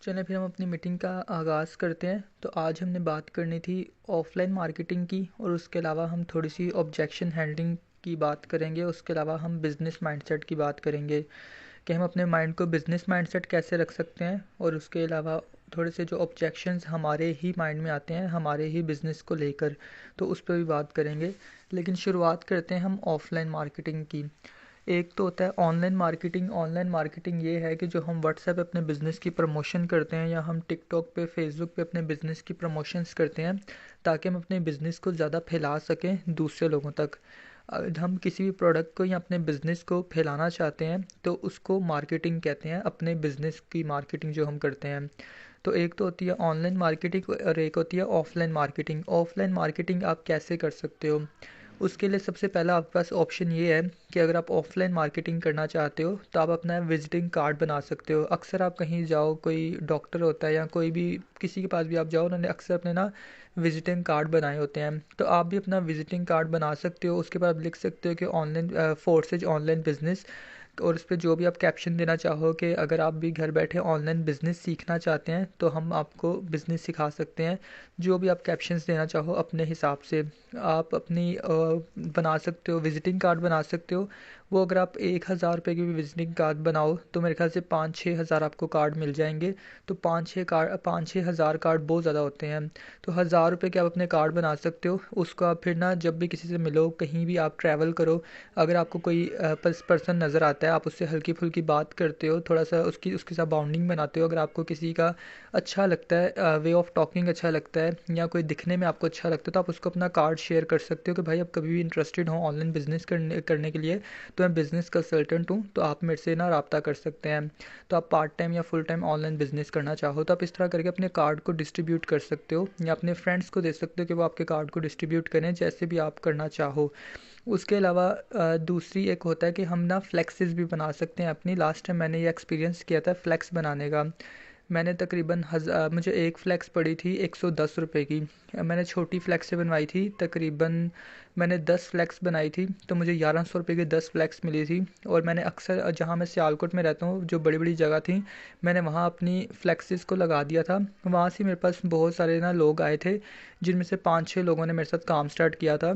चलें फिर हम अपनी मीटिंग का आगाज़ करते हैं। तो आज हमने बात करनी थी ऑफ़लाइन मार्केटिंग की, और उसके अलावा हम थोड़ी सी ऑब्जेक्शन हैंडलिंग की बात करेंगे। उसके अलावा हम बिज़नेस माइंडसेट की बात करेंगे कि हम अपने माइंड को बिज़नेस माइंडसेट कैसे रख सकते हैं, और उसके अलावा थोड़े से जो ऑब्जेक्शंस हमारे ही माइंड में आते हैं हमारे ही बिज़नेस को लेकर, तो उस पर भी बात करेंगे। लेकिन शुरुआत करते हैं हम ऑफ़लाइन मार्केटिंग की। एक तो होता है ऑनलाइन मार्केटिंग। ऑनलाइन मार्केटिंग ये है कि जो हम व्हाट्सएप पे अपने बिज़नेस की प्रमोशन करते हैं, या हम टिकटॉक पे फेसबुक पे अपने बिज़नेस की प्रमोशंस करते हैं, ताकि हम अपने बिज़नेस को ज़्यादा फैला सकें दूसरे लोगों तक। अगर हम किसी भी प्रोडक्ट को या अपने बिज़नेस को फैलाना चाहते हैं तो उसको मार्केटिंग कहते हैं, अपने बिज़नेस की मार्केटिंग जो हम करते हैं। तो एक तो होती है ऑनलाइन मार्केटिंग और एक होती है ऑफ़लाइन मार्केटिंग। ऑफ़लाइन मार्केटिंग आप कैसे कर सकते हो? उसके लिए सबसे पहला आपके पास ऑप्शन ये है कि अगर आप ऑफ़लाइन मार्केटिंग करना चाहते हो तो आप अपना विज़िटिंग कार्ड बना सकते हो। अक्सर आप कहीं जाओ, कोई डॉक्टर होता है या कोई भी किसी के पास भी आप जाओ, उन्होंने अक्सर अपने ना विज़िटिंग कार्ड बनाए होते हैं। तो आप भी अपना विज़िटिंग कार्ड बना सकते हो। उसके बाद आप लिख सकते हो कि ऑनलाइन फोर्सेज ऑनलाइन बिज़नेस, और उस पे जो भी आप कैप्शन देना चाहो कि अगर आप भी घर बैठे ऑनलाइन बिज़नेस सीखना चाहते हैं तो हम आपको बिज़नेस सिखा सकते हैं। जो भी आप कैप्शंस देना चाहो अपने हिसाब से आप अपनी बना सकते हो, विज़िटिंग कार्ड बना सकते हो। वो अगर आप 1000 रुपये की भी विज़िटिंग कार्ड बनाओ तो मेरे ख्याल से 5-6 हज़ार आपको कार्ड मिल जाएंगे। तो 5-6 हज़ार कार्ड बहुत ज़्यादा होते हैं। तो 1000 रुपये के आप अपने कार्ड बना सकते हो। उसको आप फिर ना जब भी किसी से मिलो, कहीं भी आप ट्रैवल करो, अगर आपको कोई पर्सन नज़र आता है, आप उससे हल्की फुल्की बात करते हो, थोड़ा सा उसके साथ बाउंडिंग बनाते हो। अगर आपको किसी का अच्छा लगता है, वे ऑफ टॉकिंग अच्छा लगता है, या कोई दिखने में आपको अच्छा लगता है, तो आप उसको अपना कार्ड शेयर कर सकते हो कि भाई आप कभी भी इंटरेस्टेड हो ऑनलाइन बिज़नेस करने के लिए, तो मैं बिज़नेस कंसल्टेंट हूँ, तो आप मेरे से ना रब्ता कर सकते हैं। तो आप पार्ट टाइम या फुल टाइम ऑनलाइन बिज़नेस करना चाहो तो आप इस तरह करके अपने कार्ड को डिस्ट्रीब्यूट कर सकते हो, या अपने फ्रेंड्स को दे सकते हो कि वो आपके कार्ड को डिस्ट्रीब्यूट करें, जैसे भी आप करना चाहो। उसके अलावा दूसरी एक होता है कि हम ना फ्लेक्सेस भी बना सकते हैं अपनी। लास्ट टाइम मैंने ये एक्सपीरियंस किया था फ्लेक्स बनाने का। मैंने तकरीबन मुझे एक फ़्लेक्स पड़ी थी 110 रुपये की। मैंने छोटी फ़्लेक्स से बनवाई थी, तकरीबन मैंने 10 फ़्लेक्स बनाई थी, तो मुझे 1100 रुपये की 10 फ़्लेक्स मिली थी। और मैंने अक्सर जहाँ मैं सियालकोट में रहता हूँ, जो बड़ी बड़ी जगह थी, मैंने वहाँ अपनी फ्लेक्सेस को लगा दिया था। वहाँ से मेरे पास बहुत सारे ना लोग आए थे, जिनमें से 5-6 लोगों ने मेरे साथ काम स्टार्ट किया था।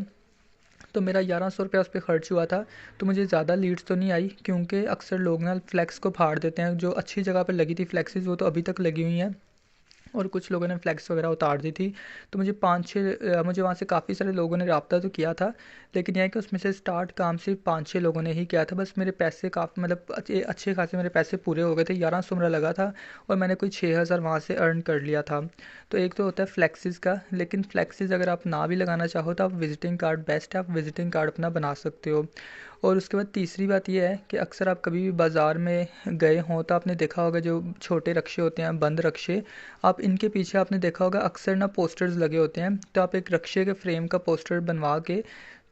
तो मेरा 1100 रुपया उस पर खर्च हुआ था। तो मुझे ज़्यादा लीड्स तो नहीं आई, क्योंकि अक्सर लोग ना फ्लैक्स को फाड़ देते हैं। जो अच्छी जगह पर लगी थी फ्लैक्सेस वो तो अभी तक लगी हुई हैं, और कुछ लोगों ने फ्लैक्स वगैरह उतार दी थी। तो मुझे वहाँ से काफ़ी सारे लोगों ने रब्ता तो किया था, लेकिन यह है कि उसमें से स्टार्ट काम सिर्फ 5-6 लोगों ने ही किया था। बस मेरे पैसे काफ़ी मतलब अच्छे अच्छे खासे मेरे पैसे पूरे हो गए थे। 1100 मेरा लगा था, और मैंने कोई 6000 वहाँ से अर्न कर लिया था। तो एक तो होता है फ्लैक्सिस का, लेकिन फ्लैक्सिस अगर आप ना भी लगाना चाहो तो आप विजिटिंग कार्ड बेस्ट है, आप विजिटिंग कार्ड अपना बना सकते हो। और उसके बाद तीसरी बात यह है कि अक्सर आप कभी भी बाज़ार में गए हों तो आपने देखा होगा जो छोटे रक्शे होते हैं, बंद रक्शे, आप इनके पीछे आपने देखा होगा अक्सर ना पोस्टर्स लगे होते हैं। तो आप एक रक्शे के फ्रेम का पोस्टर बनवा के,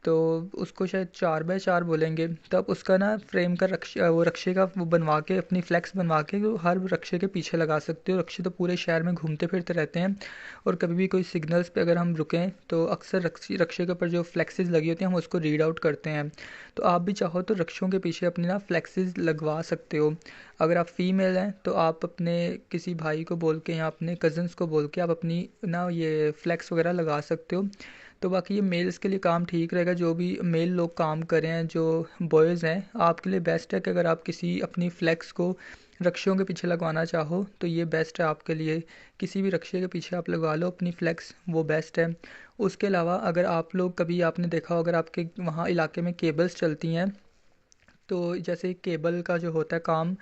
तो उसको शायद 4x4 बोलेंगे, तो आप उसका ना फ्रेम का वो रक्शे का वो बनवा के अपनी फ्लेक्स बनवा के वो हर रक्शे के पीछे लगा सकते हो। रक्शे तो पूरे शहर में घूमते फिरते रहते हैं, और कभी भी कोई सिग्नल्स पे अगर हम रुकें तो अक्सर रक्शे के ऊपर जो फ्लेक्सेस लगी होती हैं हम उसको रीड आउट करते हैं। तो आप भी चाहो तो रक्षों के पीछे अपनी ना फ्लेक्सेस लगवा सकते हो। अगर आप फीमेल हैं तो आप अपने किसी भाई को बोल के या अपने कज़न्स को बोल के आप अपनी ना ये फ्लेक्स वगैरह लगा सकते हो। तो बाकी ये मेल्स के लिए काम ठीक रहेगा, जो भी मेल लोग काम कर रहे हैं, जो बॉयज़ हैं, आपके लिए बेस्ट है कि अगर आप किसी अपनी फ्लेक्स को रक्षों के पीछे लगवाना चाहो तो ये बेस्ट है आपके लिए। किसी भी रक्षे के पीछे आप लगवा लो अपनी फ्लेक्स, वो बेस्ट है। उसके अलावा अगर आप लोग कभी आपने देखा हो, अगर आपके वहाँ इलाके में केबल्स चलती हैं, तो जैसे केबल का जो होता है काम,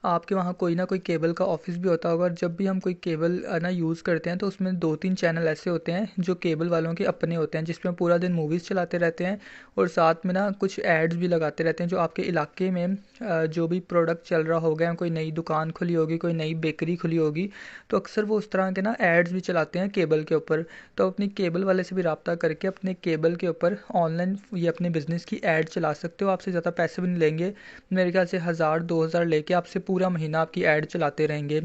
आपके वहाँ कोई ना कोई केबल का ऑफिस भी होता होगा, और जब भी हम कोई केबल ना यूज़ करते हैं तो उसमें 2-3 चैनल ऐसे होते हैं जो केबल वालों के अपने होते हैं, जिसमें पूरा दिन मूवीज़ चलाते रहते हैं, और साथ में ना कुछ एड्स भी लगाते रहते हैं। जो आपके इलाके में जो भी प्रोडक्ट चल रहा होगा, या कोई नई दुकान खुली होगी, कोई नई बेकरी खुली होगी, तो अक्सर वो उस तरह के ना एड्स भी चलाते हैं केबल के ऊपर। तो अपनी केबल वाले से भी रब्ता करके अपने केबल के ऊपर ऑनलाइन ये अपने बिज़नेस की एड चला सकते हो। आपसे ज़्यादा पैसे भी नहीं लेंगे, मेरे ख्याल से 1000-2000 लेके आपसे पूरा महीना आपकी ऐड चलाते रहेंगे।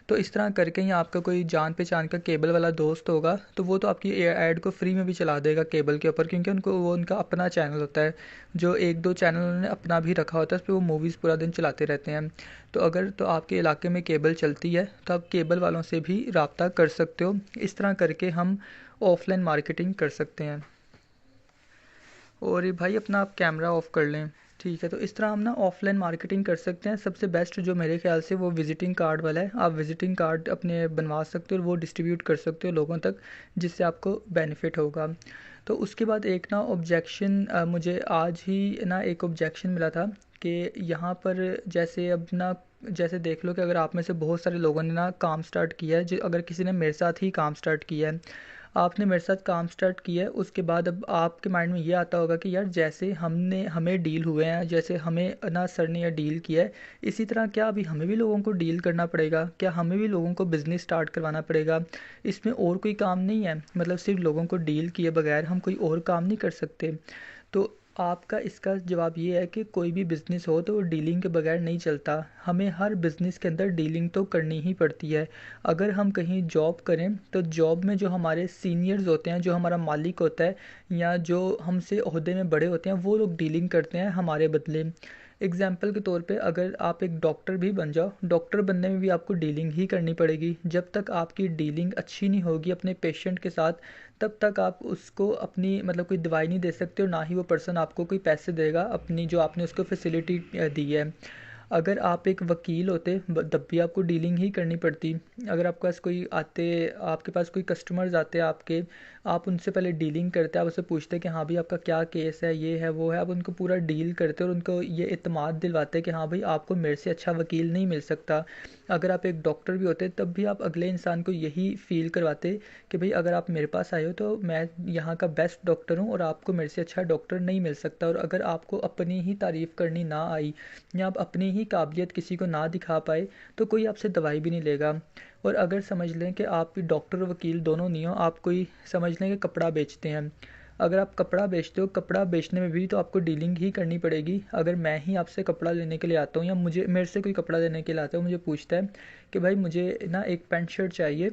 तो इस तरह करके ही आपका कोई जान पहचान का केबल वाला दोस्त होगा तो वो तो आपकी ऐड को फ्री में भी चला देगा केबल के ऊपर, क्योंकि उनको वो उनका अपना चैनल होता है, जो एक दो चैनल उन्होंने अपना भी रखा होता है, उस पर वो मूवीज़ पूरा दिन चलाते रहते हैं। तो अगर तो आपके इलाके में केबल चलती है तो आप केबल वालों से भी रब्ता कर सकते हो। इस तरह करके हम ऑफलाइन मार्केटिंग कर सकते हैं। और ये भाई अपना आप कैमरा ऑफ कर लें। ठीक है, तो इस तरह हम ना ऑफलाइन मार्केटिंग कर सकते हैं। सबसे बेस्ट जो मेरे ख्याल से वो विजिटिंग कार्ड वाला है। आप विजिटिंग कार्ड अपने बनवा सकते हो और वो डिस्ट्रीब्यूट कर सकते हो लोगों तक, जिससे आपको बेनिफिट होगा। तो उसके बाद एक ना ऑब्जेक्शन मुझे आज ही ना एक ऑब्जेक्शन मिला था कि यहाँ पर जैसे अब ना, जैसे देख लो कि अगर आप में से बहुत सारे लोगों ने ना काम स्टार्ट किया है, जो अगर किसी ने मेरे साथ ही काम स्टार्ट किया है, आपने मेरे साथ काम स्टार्ट किया है, उसके बाद अब आपके माइंड में ये आता होगा कि यार जैसे हमें डील हुए हैं, जैसे हमें ना सर ने यह डील किया है, इसी तरह क्या अभी हमें भी लोगों को डील करना पड़ेगा, क्या हमें भी लोगों को बिज़नेस स्टार्ट करवाना पड़ेगा, इसमें और कोई काम नहीं है, मतलब सिर्फ लोगों को डील किए बगैर हम कोई और काम नहीं कर सकते। तो आपका इसका जवाब ये है कि कोई भी बिज़नेस हो तो वो डीलिंग के बगैर नहीं चलता। हमें हर बिज़नेस के अंदर डीलिंग तो करनी ही पड़ती है। अगर हम कहीं जॉब करें तो जॉब में जो हमारे सीनियर्स होते हैं, जो हमारा मालिक होता है या जो हमसे ओहदे में बड़े होते हैं, वो लोग डीलिंग करते हैं हमारे बदले। एग्जाम्पल के तौर पे अगर आप एक डॉक्टर भी बन जाओ, डॉक्टर बनने में भी आपको डीलिंग ही करनी पड़ेगी। जब तक आपकी डीलिंग अच्छी नहीं होगी अपने पेशेंट के साथ, तब तक आप उसको अपनी मतलब कोई दवाई नहीं दे सकते और ना ही वो पर्सन आपको कोई पैसे देगा अपनी जो आपने उसको फैसिलिटी दी है। अगर आप एक वकील होते तब भी आपको डीलिंग ही करनी पड़ती। अगर आपके पास कोई आते, आपके पास कोई कस्टमर्स आते आपके, आप उनसे पहले डीलिंग करते, आप उससे पूछते कि हाँ भाई आपका क्या केस है, ये है वो है, आप उनको पूरा डील करते और उनको ये इत्मीनान दिलवाते कि हाँ भाई आपको मेरे से अच्छा वकील नहीं मिल सकता। अगर आप एक डॉक्टर भी होते तब भी आप अगले इंसान को यही फील करवाते कि भाई अगर आप मेरे पास आए हो तो मैं यहाँ का बेस्ट डॉक्टर हूँ और आपको मेरे से अच्छा डॉक्टर नहीं मिल सकता। और अगर आपको अपनी ही तारीफ़ करनी ना आई या आप अपनी ही काबिलियत किसी को ना दिखा पाए तो कोई आपसे दवाई भी नहीं लेगा। और अगर समझ लें कि आप डॉक्टर वकील दोनों नहीं हो, आप कोई समझ लें कि कपड़ा बेचते हैं, अगर आप कपड़ा बेचते हो, कपड़ा बेचने में भी तो आपको डीलिंग ही करनी पड़ेगी। अगर मैं ही आपसे कपड़ा लेने के लिए आता हूँ या मुझे मेरे से कोई कपड़ा लेने के लिए आता है, मुझे पूछता है कि भाई मुझे ना एक पैंट शर्ट चाहिए,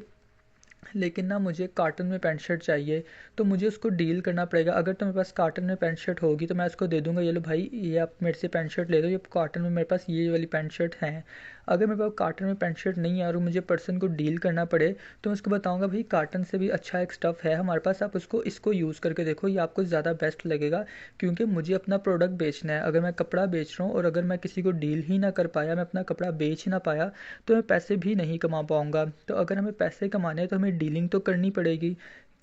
लेकिन ना मुझे कॉटन में पैंट शर्ट चाहिए, तो मुझे उसको डील करना पड़ेगा। अगर तो मेरे पास कॉटन में पैंट शर्ट होगी तो मैं उसको दे दूंगा, ये लो भाई ये आप मेरे से पैंट शर्ट ले दो, ये कॉटन में मेरे पास ये वाली पैंट शर्ट है। अगर मेरे पास कॉटन में पैंट शर्ट नहीं है और मुझे पर्सन को डील करना पड़े तो मैं उसको बताऊंगा भाई कॉटन से भी अच्छा एक स्टफ़ है हमारे पास, आप उसको इसको यूज़ करके देखो, ये आपको ज़्यादा बेस्ट लगेगा, क्योंकि मुझे अपना प्रोडक्ट बेचना है। अगर मैं कपड़ा बेच रहा हूँ और अगर मैं किसी को डील ही ना कर पाया, मैं अपना कपड़ा बेच ही ना पाया, तो मैं पैसे भी नहीं कमा पाऊँगा। तो अगर हमें पैसे कमाने हैं तो हमें डीलिंग तो करनी पड़ेगी।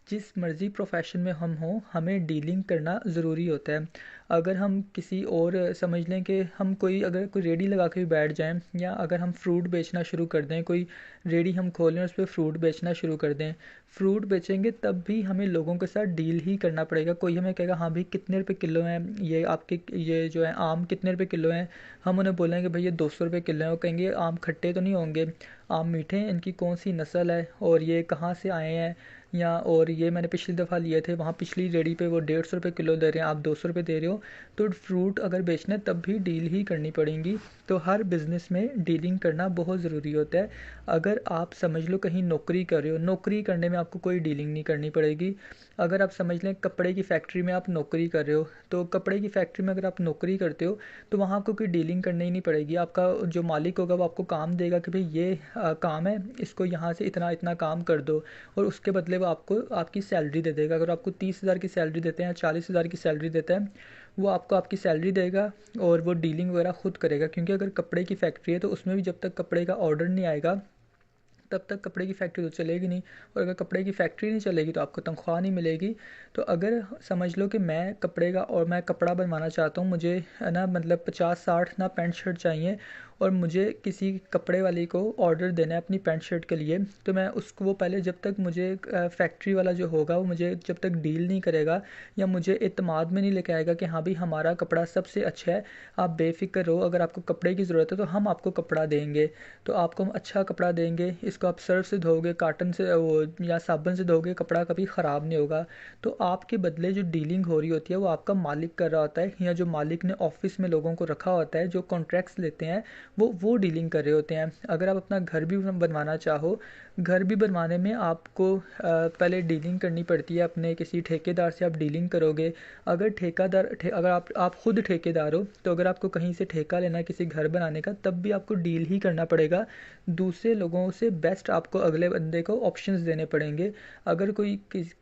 जिस मर्ज़ी प्रोफेशन में हम हों, हमें डीलिंग करना ज़रूरी होता है। अगर हम किसी और समझ लें कि हम कोई अगर कोई रेडी लगा के भी बैठ जाएं, या अगर हम फ्रूट बेचना शुरू कर दें, कोई रेडी हम खोलें और उस पर फ्रूट बेचना शुरू कर दें, फ्रूट बेचेंगे तब भी हमें लोगों के साथ डील ही करना पड़ेगा। कोई हमें कहेगा हाँ भाई कितने रुपए किलो हैं ये आपके, ये जो है आम कितने रुपए किलो हैं, हम उन्हें बोलेंगे भाई ये 200 रुपये किलो हैं। वो कहेंगे आम खट्टे तो नहीं होंगे, आम मीठे हैं, इनकी कौन सी नस्ल है और ये कहाँ से आए हैं, या और ये मैंने पिछली दफ़ा लिए थे वहाँ पिछली रेडी पे वो 150 रुपये किलो दे रहे हैं, आप 200 रुपये दे रहे हो। तो फ्रूट अगर बेचना है तब भी डील ही करनी पड़ेगी। तो हर बिज़नेस में डीलिंग करना बहुत ज़रूरी होता है। अगर आप समझ लो कहीं नौकरी कर रहे हो, नौकरी करने में आपको कोई डीलिंग नहीं करनी पड़ेगी। अगर आप समझ लें कपड़े की फैक्ट्री में आप नौकरी कर रहे हो, तो कपड़े की फैक्ट्री में अगर आप नौकरी करते हो तो वहाँ आपको कोई डीलिंग करनी ही नहीं पड़ेगी। आपका जो मालिक होगा वो आपको काम देगा कि भाई ये काम है, इसको यहाँ से इतना इतना काम कर दो, और उसके बदले वो आपको आपकी सैलरी दे देगा। अगर आपको 30,000 की सैलरी देते हैं, 40,000 की सैलरी देता है, वो आपको आपकी सैलरी देगा और वो डीलिंग वगैरह खुद करेगा। क्योंकि अगर कपड़े की फैक्ट्री है तो उसमें भी जब तक कपड़े का ऑर्डर नहीं आएगा तब तक कपड़े की फैक्ट्री तो चलेगी नहीं, और अगर कपड़े की फैक्ट्री नहीं चलेगी तो आपको तनख्वाह नहीं मिलेगी। तो अगर समझ लो कि मैं कपड़े का और मैं कपड़ा बनवाना चाहता हूँ, मुझे है ना मतलब 50-60 ना पैंट शर्ट चाहिए, और मुझे किसी कपड़े वाले को ऑर्डर देना है अपनी पैंट शर्ट के लिए, तो मैं उसको वो पहले जब तक मुझे फैक्ट्री वाला जो होगा वो मुझे जब तक डील नहीं करेगा या मुझे इत्मीनान में नहीं लेके आएगा कि हाँ भाई हमारा कपड़ा सबसे अच्छा है, आप बेफिक्र रहो, अगर आपको कपड़े की ज़रूरत है तो हम आपको कपड़ा देंगे, तो आपको हम अच्छा कपड़ा देंगे, इसको आप सर्फ से धोगे, काटन से वो या साबुन से धोगे, कपड़ा कभी ख़राब नहीं होगा। तो आपके बदले जो डीलिंग हो रही होती है वो आपका मालिक कर रहा होता है, या जो मालिक ने ऑफिस में लोगों को रखा होता है, जो कॉन्ट्रैक्ट्स लेते हैं वो डीलिंग कर रहे होते हैं। अगर आप अपना घर भी बनवाना चाहो, घर भी बनवाने में आपको पहले डीलिंग करनी पड़ती है, अपने किसी ठेकेदार से आप डीलिंग करोगे। अगर अगर आप खुद ठेकेदार हो, तो अगर आपको कहीं से ठेका लेना है किसी घर बनाने का, तब भी आपको डील ही करना पड़ेगा। दूसरे लोगों से बेस्ट आपको अगले बंदे को ऑप्शंस देने पड़ेंगे। अगर कोई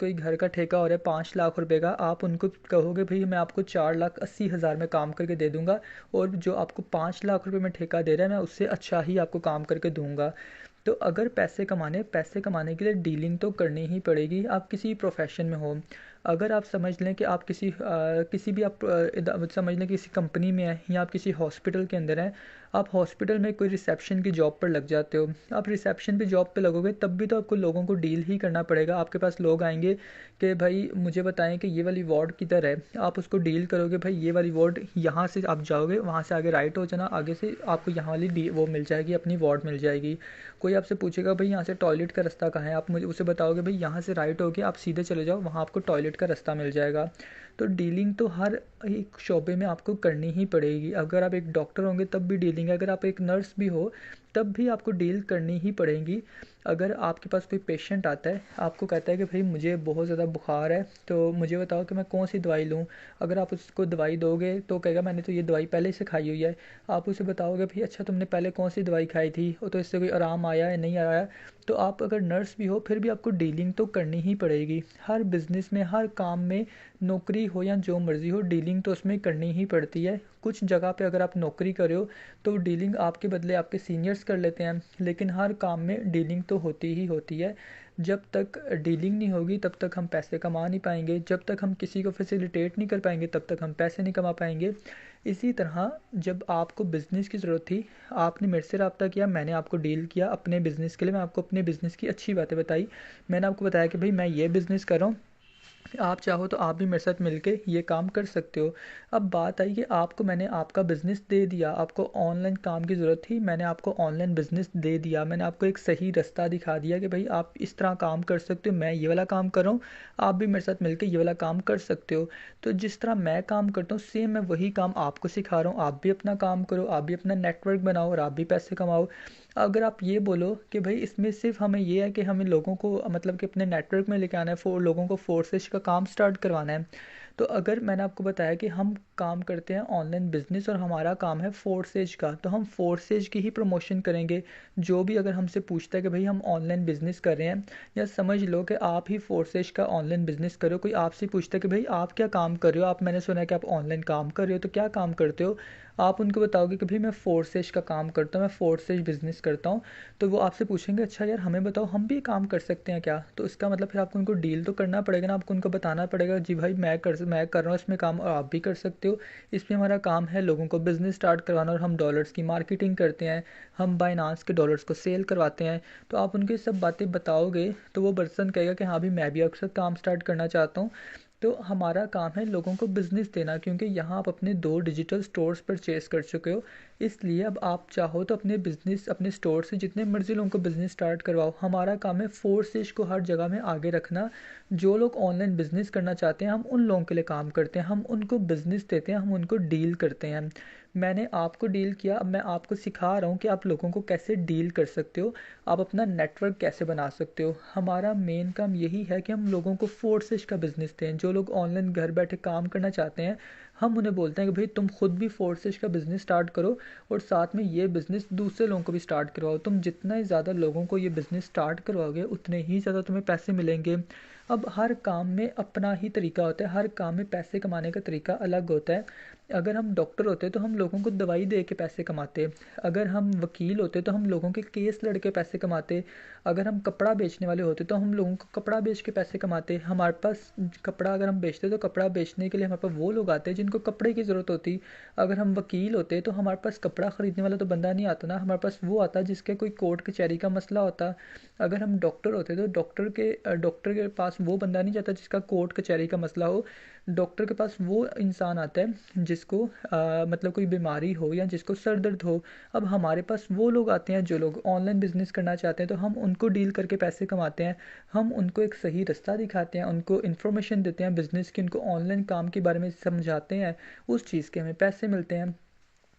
घर का ठेका हो रहा है 5 लाख रुपए का, आप उनको कहोगे भाई मैं आपको 4,80,000 में काम करके दे दूंगा, और जो आपको 5 लाख रुपए में ठेका दे रहा है मैं उससे अच्छा ही आपको काम करके दूंगा। तो अगर पैसे कमाने के लिए डीलिंग तो करनी ही पड़ेगी, आप किसी प्रोफेशन में हो। अगर आप समझ लें कि आप किसी भी आप समझ लें कि किसी कंपनी में हैं, या आप किसी हॉस्पिटल के अंदर हैं, आप हॉस्पिटल में कोई रिसेप्शन की जॉब पर लग जाते हो। आप रिसेप्शन पे जॉब पे लगोगे तब भी तो आपको लोगों को डील ही करना पड़ेगा। आपके पास लोग आएंगे कि भाई मुझे बताएं कि ये वाली वार्ड किधर है, आप उसको डील करोगे, भाई ये वाली वार्ड यहाँ से आप जाओगे, वहाँ से आगे राइट हो जाना, आगे से आपको यहाँ वाली वो मिल जाएगी, अपनी वार्ड मिल जाएगी। कोई आपसे पूछेगा भाई यहाँ से टॉयलेट का रास्ता कहाँ है, आप मुझे उसे बताओगे भाई यहाँ से राइट होके आप सीधे चले जाओ, वहाँ आपको टॉयलेट का रास्ता मिल जाएगा। तो डीलिंग तो हर एक शोबे में आपको करनी ही पड़ेगी। अगर आप एक डॉक्टर होंगे तब भी डीलिंग है, अगर आप एक नर्स भी हो तब भी आपको डील करनी ही पड़ेगी। अगर आपके पास कोई पेशेंट आता है, आपको कहता है कि भाई मुझे बहुत ज़्यादा बुखार है, तो मुझे बताओ कि मैं कौन सी दवाई लूँ। अगर आप उसको दवाई दोगे तो कहेगा मैंने तो ये दवाई पहले से खाई हुई है। आप उसे बताओगे भाई अच्छा तुमने पहले कौन सी दवाई खाई थी, तो इससे कोई आराम आया है नहीं आया। तो आप अगर नर्स भी हो फिर भी आपको डीलिंग तो करनी ही पड़ेगी। हर बिज़नेस में, हर काम में, नौकरी हो या जो मर्ज़ी हो, डीलिंग तो उसमें करनी ही पड़ती है। कुछ जगह पे अगर आप नौकरी कर रहे हो तो डीलिंग आपके बदले आपके सीनियर्स कर लेते हैं, लेकिन हर काम में डीलिंग तो होती ही होती है। जब तक डीलिंग नहीं होगी तब तक हम पैसे कमा नहीं पाएंगे, जब तक हम किसी को फैसिलिटेट नहीं कर पाएंगे तब तक हम पैसे नहीं कमा पाएंगे। इसी तरह जब आपको बिज़नेस की ज़रूरत थी, आपने मेरे से रब्ता किया, मैंने आपको डील किया अपने बिज़नेस के लिए, मैं आपको अपने बिज़नेस की अच्छी बातें बताई। मैंने आपको बताया कि भाई मैं ये बिज़नेस कर रहा हूँ, आप चाहो तो आप भी मेरे साथ मिलके ये काम कर सकते हो। अब बात आई कि आपको मैंने आपका बिज़नेस दे दिया, आपको ऑनलाइन काम की ज़रूरत थी, मैंने आपको ऑनलाइन बिज़नेस दे दिया, मैंने आपको एक सही रास्ता दिखा दिया कि भाई आप इस तरह काम कर सकते हो, मैं ये वाला काम कर रहा हूँ, आप भी मेरे साथ मिलके ये वाला काम कर सकते हो। तो जिस तरह मैं काम करता हूँ सेम मैं वही काम आपको सिखा रहा हूँ, आप भी अपना काम करो, आप भी अपना नेटवर्क बनाओ और आप भी पैसे कमाओ। अगर आप ये बोलो कि भाई इसमें सिर्फ हमें ये है कि हमें लोगों को मतलब कि अपने नेटवर्क में लेके आना है, लोगों को फोर्सेज का काम स्टार्ट करवाना है, तो अगर मैंने आपको बताया कि हम काम करते हैं ऑनलाइन बिजनेस और हमारा काम है फोर्सेज का, तो हम फोर्सेज की ही प्रमोशन करेंगे। जो भी अगर हमसे पूछता है कि भाई हम ऑनलाइन बिजनेस कर रहे हैं, या समझ लो कि आप ही फोर्सेज का ऑनलाइन बिजनेस करो, कोई आपसे पूछता है कि भाई आप क्या काम कर रहे हो, आप मैंने सुना है कि आप ऑनलाइन काम कर रहे हो, तो क्या काम करते हो, आप उनको बताओगे कि भाई मैं फोर्सेज का काम करता हूँ, मैं फोर्सेज बिजनेस करता हूँ, तो वो आपसे पूछेंगे अच्छा यार हमें बताओ हम भी काम कर सकते हैं क्या। तो इसका मतलब फिर आपको उनको डील तो करना पड़ेगा ना, आपको उनको बताना पड़ेगा जी भाई मैं कर रहा हूँ इसमें काम और आप भी कर सकते हो। इसमें हमारा काम है लोगों को बिज़नेस स्टार्ट करवाना, और हम डॉलर्स की मार्केटिंग करते हैं, हम बाइनांस के डॉलर्स को सेल करवाते हैं। तो आप उनकी सब बातें बताओगे तो वो पर्सन कहेगा कि हाँ भी मैं भी अक्सर काम स्टार्ट करना चाहता हूँ। तो हमारा काम है लोगों को बिज़नेस देना, क्योंकि यहाँ आप अपने 2 डिजिटल स्टोर्स परचेज़ कर चुके हो, इसलिए अब आप चाहो तो अपने बिज़नेस अपने स्टोर से जितने मर्ज़ी लोगों को बिज़नेस स्टार्ट करवाओ। हमारा काम है फोर्सेज को हर जगह में आगे रखना। जो लोग ऑनलाइन बिज़नेस करना चाहते हैं हम उन लोगों के लिए काम करते हैं, हम उनको बिज़नेस देते हैं, हम उनको डील करते हैं। मैंने आपको डील किया, अब मैं आपको सिखा रहा हूँ कि आप लोगों को कैसे डील कर सकते हो, आप अपना नेटवर्क कैसे बना सकते हो। हमारा मेन काम यही है कि हम लोगों को फोर्सेज का बिज़नेस दें। जो लोग ऑनलाइन घर बैठे काम करना चाहते हैं, हम उन्हें बोलते हैं कि भाई तुम खुद भी फोर्सेज का बिज़नेस स्टार्ट करो, और साथ में ये बिज़नेस दूसरे लोगों को भी स्टार्ट करवाओ। तुम जितना ही ज़्यादा लोगों को ये बिज़नेस स्टार्ट करवाओगे उतने ही ज़्यादा तुम्हें पैसे मिलेंगे। अब हर काम में अपना ही तरीका होता है, हर काम में पैसे कमाने का तरीका अलग होता है। अगर हम डॉक्टर होते तो हम लोगों को दवाई दे के पैसे कमाते, अगर हम वकील होते तो हम लोगों के केस लड़ के पैसे कमाते, अगर हम कपड़ा बेचने वाले होते तो हम लोगों को कपड़ा बेच के पैसे कमाते। हमारे पास कपड़ा अगर हम बेचते तो कपड़ा बेचने के लिए हमारे पास वो लोग आते जिनको कपड़े की ज़रूरत होती। अगर हम वकील होते तो हमारे पास कपड़ा ख़रीदने वाला तो बंदा नहीं आता ना, हमारे पास वो आता जिसके कोई कोर्ट कचहरी का मसला होता। अगर हम डॉक्टर होते तो डॉक्टर के पास वो बंदा नहीं जाता जिसका कोर्ट कचहरी का मसला हो, डॉक्टर के पास वो इंसान आता है जिसको मतलब कोई बीमारी हो या जिसको सर दर्द हो। अब हमारे पास वो लोग आते हैं जो लोग ऑनलाइन बिजनेस करना चाहते हैं, तो हम उनको डील करके पैसे कमाते हैं। हम उनको एक सही रास्ता दिखाते हैं, उनको इन्फॉर्मेशन देते हैं बिज़नेस की, उनको ऑनलाइन काम के बारे में समझाते हैं, उस चीज़ के हमें पैसे मिलते हैं।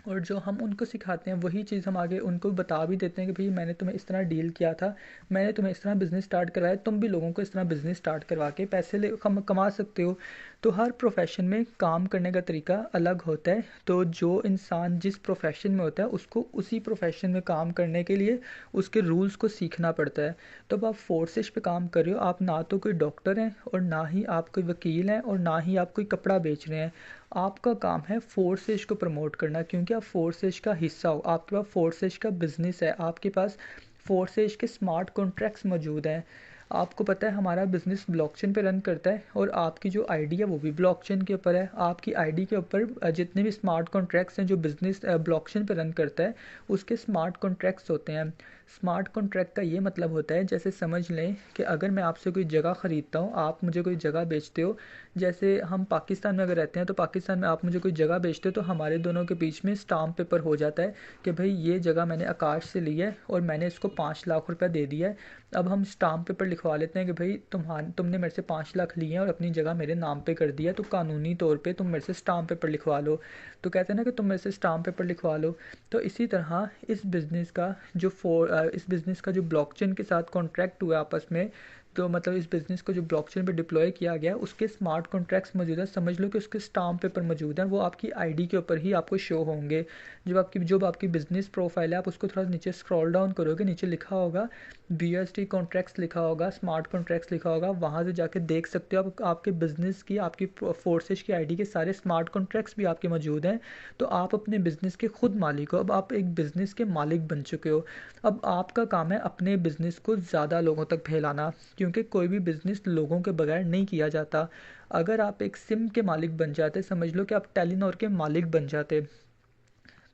और जो हम उनको सिखाते हैं वही चीज़ हम आगे उनको बता भी देते हैं कि भाई मैंने तुम्हें इस तरह डील किया था, मैंने तुम्हें इस तरह बिज़नेस स्टार्ट करवाया, तुम भी लोगों को इस तरह बिज़नेस स्टार्ट करवा के पैसे कमा सकते हो। तो हर प्रोफेशन में काम करने का तरीका अलग होता है। तो जो इंसान जिस प्रोफेशन में होता है उसको उसी प्रोफेशन में काम करने के लिए उसके रूल्स को सीखना पड़ता है। तो अब आप फोर्सेस पे काम कर रहे हो, आप ना तो कोई डॉक्टर हैं और ना ही आप कोई वकील हैं और ना ही आप कोई कपड़ा बेच रहे हैं। आपका काम है फोर्सेज को प्रमोट करना, क्योंकि आप फोर्सेज का हिस्सा हो, आपके पास फोर्सेज का बिजनेस है, आपके पास फोर्सेज के स्मार्ट कॉन्ट्रैक्ट्स मौजूद हैं। आपको पता है हमारा बिजनेस ब्लॉकचेन पे रन करता है और आपकी जो आईडी है वो भी ब्लॉकचेन के ऊपर है। आपकी आईडी के ऊपर जितने भी स्मार्ट कॉन्ट्रैक्ट्स हैं जो बिजनेस ब्लॉकचेन पे रन करता है उसके स्मार्ट कॉन्ट्रैक्ट्स होते हैं। स्मार्ट कॉन्ट्रैक्ट का ये मतलब होता है, जैसे समझ लें कि अगर मैं आपसे कोई जगह ख़रीदता हूँ, आप मुझे कोई जगह बेचते हो। जैसे हम पाकिस्तान में अगर रहते हैं तो पाकिस्तान में आप मुझे कोई जगह बेचते हो तो हमारे दोनों के बीच में स्टाम्प पेपर हो जाता है कि भाई ये जगह मैंने आकाश से ली है और मैंने इसको 5 लाख रुपया दे दिया है। अब हम स्टाम्प पेपर लिखवा लेते हैं कि भाई तुमने मेरे से 5 लाख लिए हैं और अपनी जगह मेरे नाम पे कर दिया है, तो कानूनी तौर पे तुम मेरे से स्टाम्प पेपर लिखवा लो। तो कहते हैं ना कि तुम मेरे से स्टाम्प पेपर लिखवा लो। तो इसी तरह इस बिज़नेस का जो ब्लॉकचेन के साथ कॉन्ट्रैक्ट हुआ आपस में, तो मतलब इस बिज़नेस को जो ब्लॉकचेन पे डिप्लॉय किया गया उसके स्मार्ट कॉन्ट्रैक्ट्स मौजूद है। समझ लो कि उसके स्टाम्प पेपर मौजूद हैं, वो आपकी आईडी के ऊपर ही आपको शो होंगे। जब आपकी बिज़नेस प्रोफाइल है आप उसको थोड़ा नीचे स्क्रॉल डाउन करोगे, नीचे लिखा होगा BST कॉन्ट्रैक्ट्स लिखा होगा, स्मार्ट कॉन्ट्रैक्ट्स लिखा होगा, वहाँ से जाके देख सकते हो आप आपके बिज़नेस की, आपकी फोर्सेज की आईडी के सारे स्मार्ट कॉन्ट्रैक्ट्स भी आपके मौजूद हैं। तो आप अपने बिज़नेस के खुद मालिक हो, अब आप एक बिज़नेस के मालिक बन चुके हो। अब आपका काम है अपने बिज़नेस को ज़्यादा लोगों तक फैलाना, क्योंकि कोई भी बिज़नेस लोगों के बगैर नहीं किया जाता। अगर आप एक सिम के मालिक बन जाते, समझ लो कि आप टेलीनॉर के मालिक बन जाते,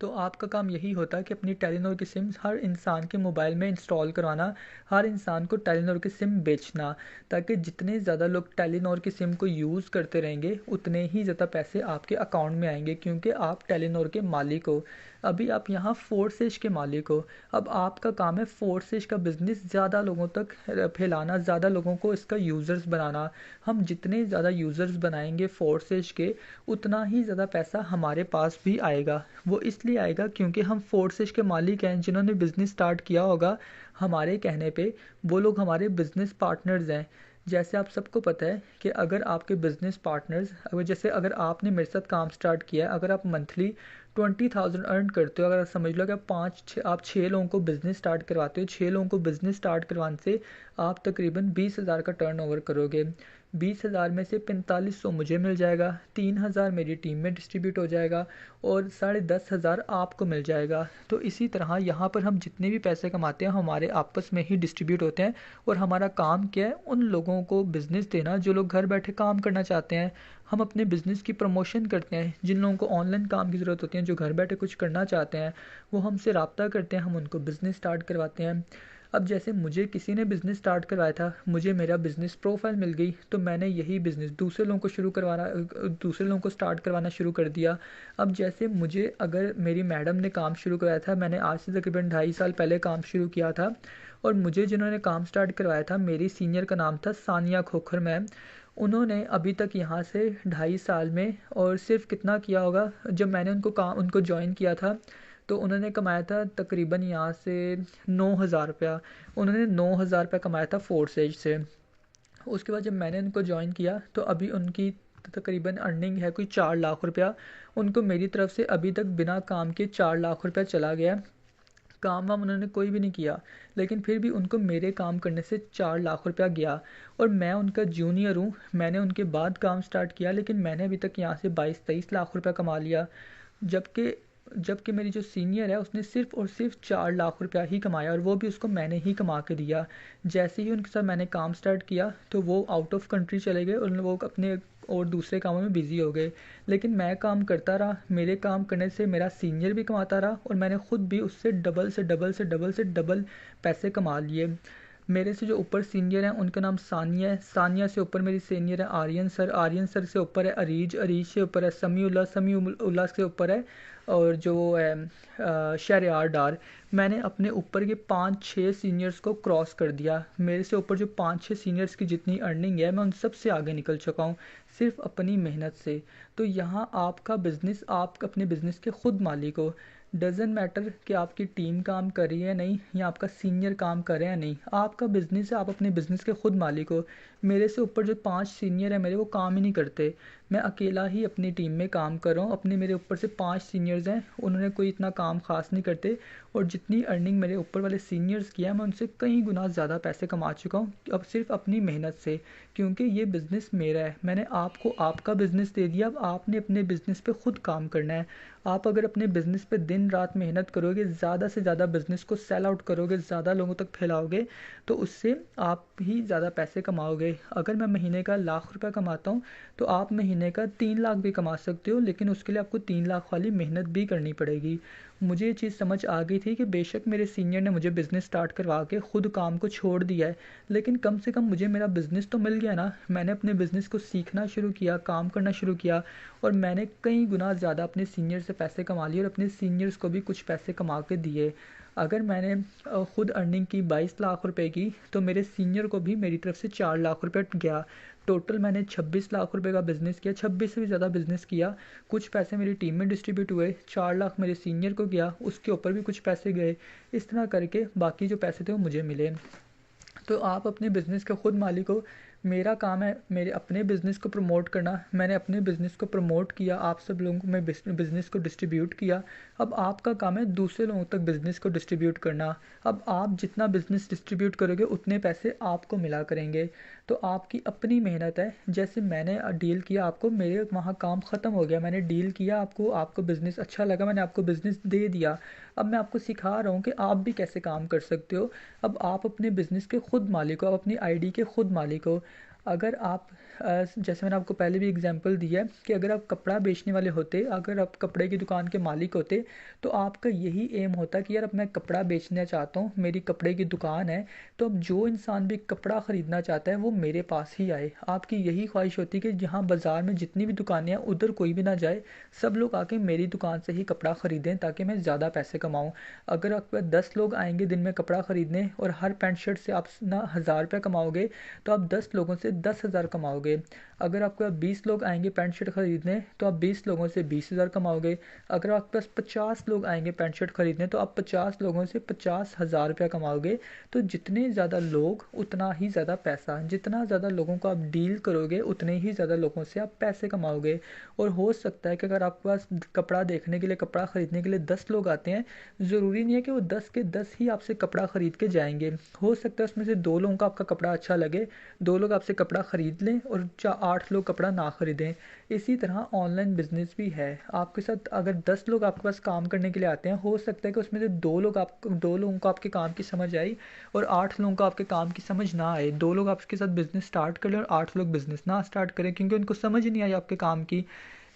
तो आपका काम यही होता है कि अपनी टेलीनॉर की सिम हर इंसान के मोबाइल में इंस्टॉल करवाना, हर इंसान को टेलीनॉर की सिम बेचना, ताकि जितने ज़्यादा लोग टेलीनॉर की सिम को यूज़ करते रहेंगे उतने ही ज़्यादा पैसे आपके अकाउंट में आएंगे, क्योंकि आप टेलीनॉर के मालिक हो। अभी आप यहाँ फोर्सेज के मालिक हो। अब आपका काम है फोर्सेज का बिज़नेस ज़्यादा लोगों तक फैलाना, ज़्यादा लोगों को इसका यूज़र्स बनाना। हम जितने ज़्यादा यूज़र्स बनाएंगे फोर्सेज के, उतना ही ज़्यादा पैसा हमारे पास भी आएगा। वो इसलिए आएगा क्योंकि हम फोर्सेज के मालिक हैं, जिन्होंने बिज़नेस स्टार्ट किया होगा हमारे कहने पे, वो लोग हमारे बिज़नेस पार्टनर्स हैं। जैसे आप सबको पता है कि अगर आपके बिज़नेस पार्टनर्स, अगर आपने मेरे साथ काम स्टार्ट किया है, अगर आप मंथली 20,000 अर्न करते हो, अगर समझ लो कि आप 6 लोगों को बिज़नेस स्टार्ट करवाते हो, 6 लोगों को बिज़नेस स्टार्ट करवाने से आप तकरीबन 20,000 का टर्नओवर करोगे। 20,000 में से 4500 मुझे मिल जाएगा, 3,000 मेरी टीम में डिस्ट्रीब्यूट हो जाएगा और 10,500 आपको मिल जाएगा। तो इसी तरह यहाँ पर हम जितने भी पैसे कमाते हैं हमारे आपस में ही डिस्ट्रीब्यूट होते हैं। और हमारा काम क्या है, उन लोगों को बिज़नेस देना जो लोग घर बैठे काम करना चाहते हैं। हम अपने बिज़नेस की प्रमोशन करते हैं, जिन लोगों को ऑनलाइन काम की ज़रूरत होती है, जो घर बैठे कुछ करना चाहते हैं, वो हमसे रब्ता करते हैं, हम उनको बिज़नेस स्टार्ट करवाते हैं। अब जैसे मुझे किसी ने बिज़नेस स्टार्ट करवाया था, मुझे मेरा बिज़नेस प्रोफाइल मिल गई, तो मैंने यही बिज़नेस दूसरे लोगों को स्टार्ट करवाना शुरू कर दिया। अब जैसे मुझे अगर मेरी मैडम ने काम शुरू करवाया था, मैंने आज से तकरीबन 2.5 साल पहले काम शुरू किया था, और मुझे जिन्होंने काम स्टार्ट करवाया था, मेरी सीनियर का नाम था सानिया खोखर मैम। उन्होंने अभी तक यहाँ से 2.5 साल में और सिर्फ कितना किया होगा, जब मैंने उनको ज्वाइन किया था तो उन्होंने कमाया था तकरीबन यहाँ से 9,000 रुपया। उन्होंने 9,000 रुपया कमाया था फोर्सेज से। उसके बाद जब मैंने उनको ज्वाइन किया तो अभी उनकी तकरीबन अर्निंग है कोई 4 लाख रुपया। उनको मेरी तरफ से अभी तक बिना काम के 4 लाख रुपया चला गया। काम वाम उन्होंने कोई भी नहीं किया, लेकिन फिर भी उनको मेरे काम करने से 4 लाख रुपया गया। और मैं उनका जूनियर हूँ, मैंने उनके बाद काम स्टार्ट किया, लेकिन मैंने अभी तक यहाँ से 22-23 लाख रुपया कमा लिया। जबकि जबकि मेरी जो सीनियर है उसने सिर्फ और सिर्फ 4 लाख रुपया ही कमाया, और वो भी उसको मैंने ही कमा के दिया। जैसे ही उनके साथ मैंने काम स्टार्ट किया तो वो आउट ऑफ कंट्री चले गए और वो अपने और दूसरे कामों में बिज़ी हो गए। लेकिन मैं काम करता रहा, मेरे काम करने से मेरा सीनियर भी कमाता रहा और मैंने ख़ुद भी उससे डबल से डबल से डबल से डबल पैसे कमा लिए। मेरे से जो ऊपर सीनियर हैं उनका नाम सानिया है, सानिया से ऊपर मेरी सीनियर है आर्यन सर, आर्यन सर से ऊपर है अरीज, अरीज से ऊपर है समीउल्लाह, समीउल्लाह से ऊपर है और जो वो है शहरयार डार। मैंने अपने ऊपर के 5-6 सीनियर्स को क्रॉस कर दिया। मेरे से ऊपर जो 5-6 सीनियर्स की जितनी अर्निंग है मैं उन सब से आगे निकल चुका हूँ सिर्फ अपनी मेहनत से। तो यहाँ आपका बिज़नेस, आप अपने बिज़नेस के खुद मालिक हो। डजेंट मैटर कि आपकी टीम काम कर रही है नहीं या आपका सीनियर काम कर रहे हैं नहीं, आपका बिज़नेस है, आप अपने बिज़नेस के खुद मालिक हो। मेरे से ऊपर जो 5 सीनियर है मेरे, वो काम ही नहीं करते, मैं अकेला ही अपनी टीम में काम कर रहा हूँ। अपने मेरे ऊपर से 5 सीनियर्स हैं, उन्होंने कोई इतना काम ख़ास नहीं करते और जितनी अर्निंग मेरे ऊपर वाले सीनियर्स की है मैं उनसे कई गुना ज़्यादा पैसे कमा चुका हूँ अब सिर्फ अपनी मेहनत से, क्योंकि ये बिज़नेस मेरा है। मैंने आपको आपका बिज़नेस दे दिया, अब आपने अपने बिज़नेस पे खुद काम करना है। आप अगर अपने बिज़नेस पे दिन रात मेहनत करोगे, ज़्यादा से ज़्यादा बिज़नेस को सेल आउट करोगे, ज़्यादा लोगों तक फैलाओगे, तो उससे आप ही ज़्यादा पैसे कमाओगे। अगर मैं महीने का 1,00,000 रुपया कमाता हूँ तो आप महीने का 3 लाख भी कमा सकते हो, लेकिन उसके लिए आपको 3 लाख वाली मेहनत भी करनी पड़ेगी। मुझे ये चीज़ समझ आ गई थी कि बेशक मेरे सीनियर ने मुझे बिज़नेस स्टार्ट करवा के खुद काम को छोड़ दिया है, लेकिन कम से कम मुझे मेरा बिज़नेस तो मिल गया ना। मैंने अपने बिज़नेस को सीखना शुरू किया, काम करना शुरू किया और मैंने कई गुना ज़्यादा अपने सीनियर से पैसे कमा लिए और अपने सीनियर्स को भी कुछ पैसे कमा के दिए। अगर मैंने खुद अर्निंग की 22 लाख रुपए की, तो मेरे सीनियर को भी मेरी तरफ से 4 लाख रुपए गया। टोटल मैंने 26 लाख रुपए का बिज़नेस किया, 26 से भी ज़्यादा बिज़नेस किया। कुछ पैसे मेरी टीम में डिस्ट्रीब्यूट हुए, 4 लाख मेरे सीनियर को गया, उसके ऊपर भी कुछ पैसे गए। इस तरह करके बाकी जो पैसे थे वो मुझे मिले। तो आप अपने बिज़नेस के खुद मालिक हो। मेरा काम है मेरे अपने बिज़नेस को प्रमोट करना। मैंने अपने बिज़नेस को प्रमोट किया, आप सब लोगों को मैं बिज़नेस को डिस्ट्रीब्यूट किया। अब आपका काम है दूसरे लोगों तक बिज़नेस को डिस्ट्रीब्यूट करना। अब आप जितना बिज़नेस डिस्ट्रीब्यूट करोगे उतने पैसे आपको मिला करेंगे। तो आपकी अपनी मेहनत है। जैसे मैंने डील किया आपको, मेरे वहाँ काम ख़त्म हो गया, मैंने डील किया आपको, आपको बिज़नेस अच्छा लगा, मैंने आपको बिज़नेस दे दिया। अब मैं आपको सिखा रहा हूँ कि आप भी कैसे काम कर सकते हो। अब आप अपने बिज़नेस के खुद मालिक हो, आप अपनी आईडी के खुद मालिक हो। अगर आप जैसे मैंने आपको पहले भी एग्जांपल दिया है कि अगर आप कपड़ा बेचने वाले होते, अगर आप कपड़े की दुकान के मालिक होते, तो आपका यही एम होता कि यार अब मैं कपड़ा बेचना चाहता हूँ, मेरी कपड़े की दुकान है, तो अब जो इंसान भी कपड़ा ख़रीदना चाहता है वो मेरे पास ही आए। आपकी यही ख्वाहिश होती है कि जहाँ बाज़ार में जितनी भी दुकानें हैं उधर कोई भी ना जाए, सब लोग आके मेरी दुकान से ही कपड़ा ख़रीदें ताकि मैं ज़्यादा पैसे कमाऊँ। अगर आप 10 लोग आएंगे दिन में कपड़ा ख़रीदने और हर पैंट शर्ट से आप ना 1,000 रुपये कमाओगे, तो आप 10 लोगों से 10,000 कमाओगे। अगर आपके पास 20 लोग आएंगे पैंट शर्ट खरीदने, तो आप 20 लोगों से 20,000 कमाओगे। अगर आपके पास 50 लोग आएंगे पैंट शर्ट खरीदने, तो आप 50 लोगों से 50,000 रुपया कमाओगे। तो जितने ज़्यादा लोग उतना ही ज़्यादा पैसा, जितना ज़्यादा लोगों को आप डील करोगे उतने ही ज़्यादा लोगों से आप पैसे कमाओगे। और हो सकता है कि अगर आपके पास कपड़ा देखने के लिए, कपड़ा ख़रीदने के लिए 10 लोग आते हैं, ज़रूरी नहीं है कि वो 10 के 10 ही आपसे कपड़ा ख़रीद के जाएंगे। हो सकता है उसमें से 2 लोगों को आपका कपड़ा अच्छा लगे, 2 लोग आपसे कपड़ा ख़रीद लें और 8 लोग कपड़ा ना ख़रीदें। इसी तरह ऑनलाइन बिज़नेस भी है। आपके साथ अगर 10 लोग आपके पास काम करने के लिए आते हैं, हो सकता है कि उसमें से 2 लोगों को आपके काम की समझ आई और 8 लोगों को आपके काम की समझ ना आए। 2 लोग आपके साथ बिज़नेस स्टार्ट कर लें और 8 लोग बिज़नेस ना स्टार्ट करें क्योंकि उनको समझ ही नहीं आई आपके काम की।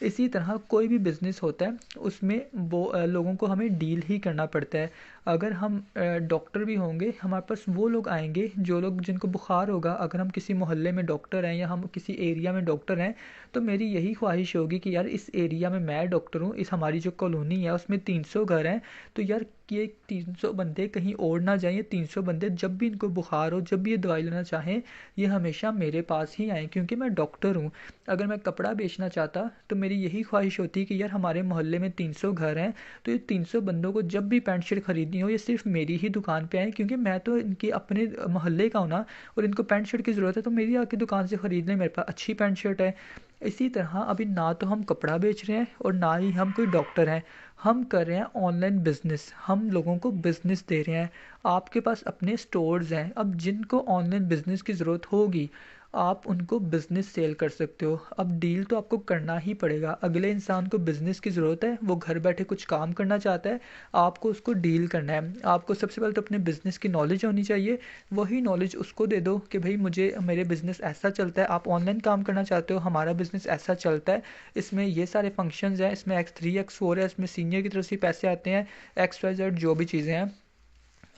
इसी तरह कोई भी बिज़नेस होता है उसमें वो लोगों को हमें डील ही करना पड़ता है। अगर हम डॉक्टर भी होंगे, हमारे पास वो लोग आएंगे जो लोग जिनको बुखार होगा। अगर हम किसी मोहल्ले में डॉक्टर हैं या हम किसी एरिया में डॉक्टर हैं, तो मेरी यही ख्वाहिश होगी कि यार इस एरिया में मैं डॉक्टर हूँ, इस हमारी जो कॉलोनी है उसमें 300 घर हैं, तो यार ये 300 बंदे कहीं और ना जाएं। ये 300 बंदे जब भी इनको बुखार हो, जब भी ये दवाई लेना चाहें, ये हमेशा मेरे पास ही आएँ क्योंकि मैं डॉक्टर हूँ। अगर मैं कपड़ा बेचना चाहता तो मेरी यही ख्वाहिश होती कि यार हमारे मोहल्ले में 300 घर हैं, तो ये 300 बंदों को जब भी पैंट शर्ट खरीदनी हो ये सिर्फ मेरी ही दुकान पे आए क्योंकि मैं तो इनके अपने मोहल्ले का हूँ ना, और इनको पैंट शर्ट की ज़रूरत है तो मेरी आके दुकान से ख़रीद लें, मेरे पास अच्छी पैंट शर्ट है। इसी तरह अभी ना तो हम कपड़ा बेच रहे हैं और ना ही हम कोई डॉक्टर हैं, हम कर रहे हैं ऑनलाइन बिज़नेस। हम लोगों को बिज़नेस दे रहे हैं। आपके पास अपने स्टोर्स हैं, अब जिनको ऑनलाइन बिज़नेस की ज़रूरत होगी आप उनको बिज़नेस सेल कर सकते हो। अब डील तो आपको करना ही पड़ेगा। अगले इंसान को बिज़नेस की ज़रूरत है, वो घर बैठे कुछ काम करना चाहता है, आपको उसको डील करना है। आपको सबसे पहले तो अपने बिज़नेस की नॉलेज होनी चाहिए, वही नॉलेज उसको दे दो कि भाई मुझे मेरे बिज़नेस ऐसा चलता है, आप ऑनलाइन काम करना चाहते हो, हमारा बिज़नेस ऐसा चलता है, इसमें ये सारे फंक्शंस हैं, इसमें X3 X4 है, इसमें सीनियर की तरफ से पैसे आते हैं, XYZ जो भी चीज़ें हैं।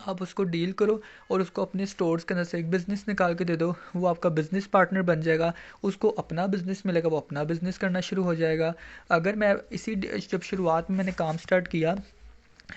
आप उसको डील करो और उसको अपने स्टोर्स के अंदर से एक बिज़नेस निकाल के दे दो, वो आपका बिज़नेस पार्टनर बन जाएगा। उसको अपना बिज़नेस मिलेगा, वो अपना बिज़नेस करना शुरू हो जाएगा। अगर मैं जब शुरुआत में मैंने काम स्टार्ट किया,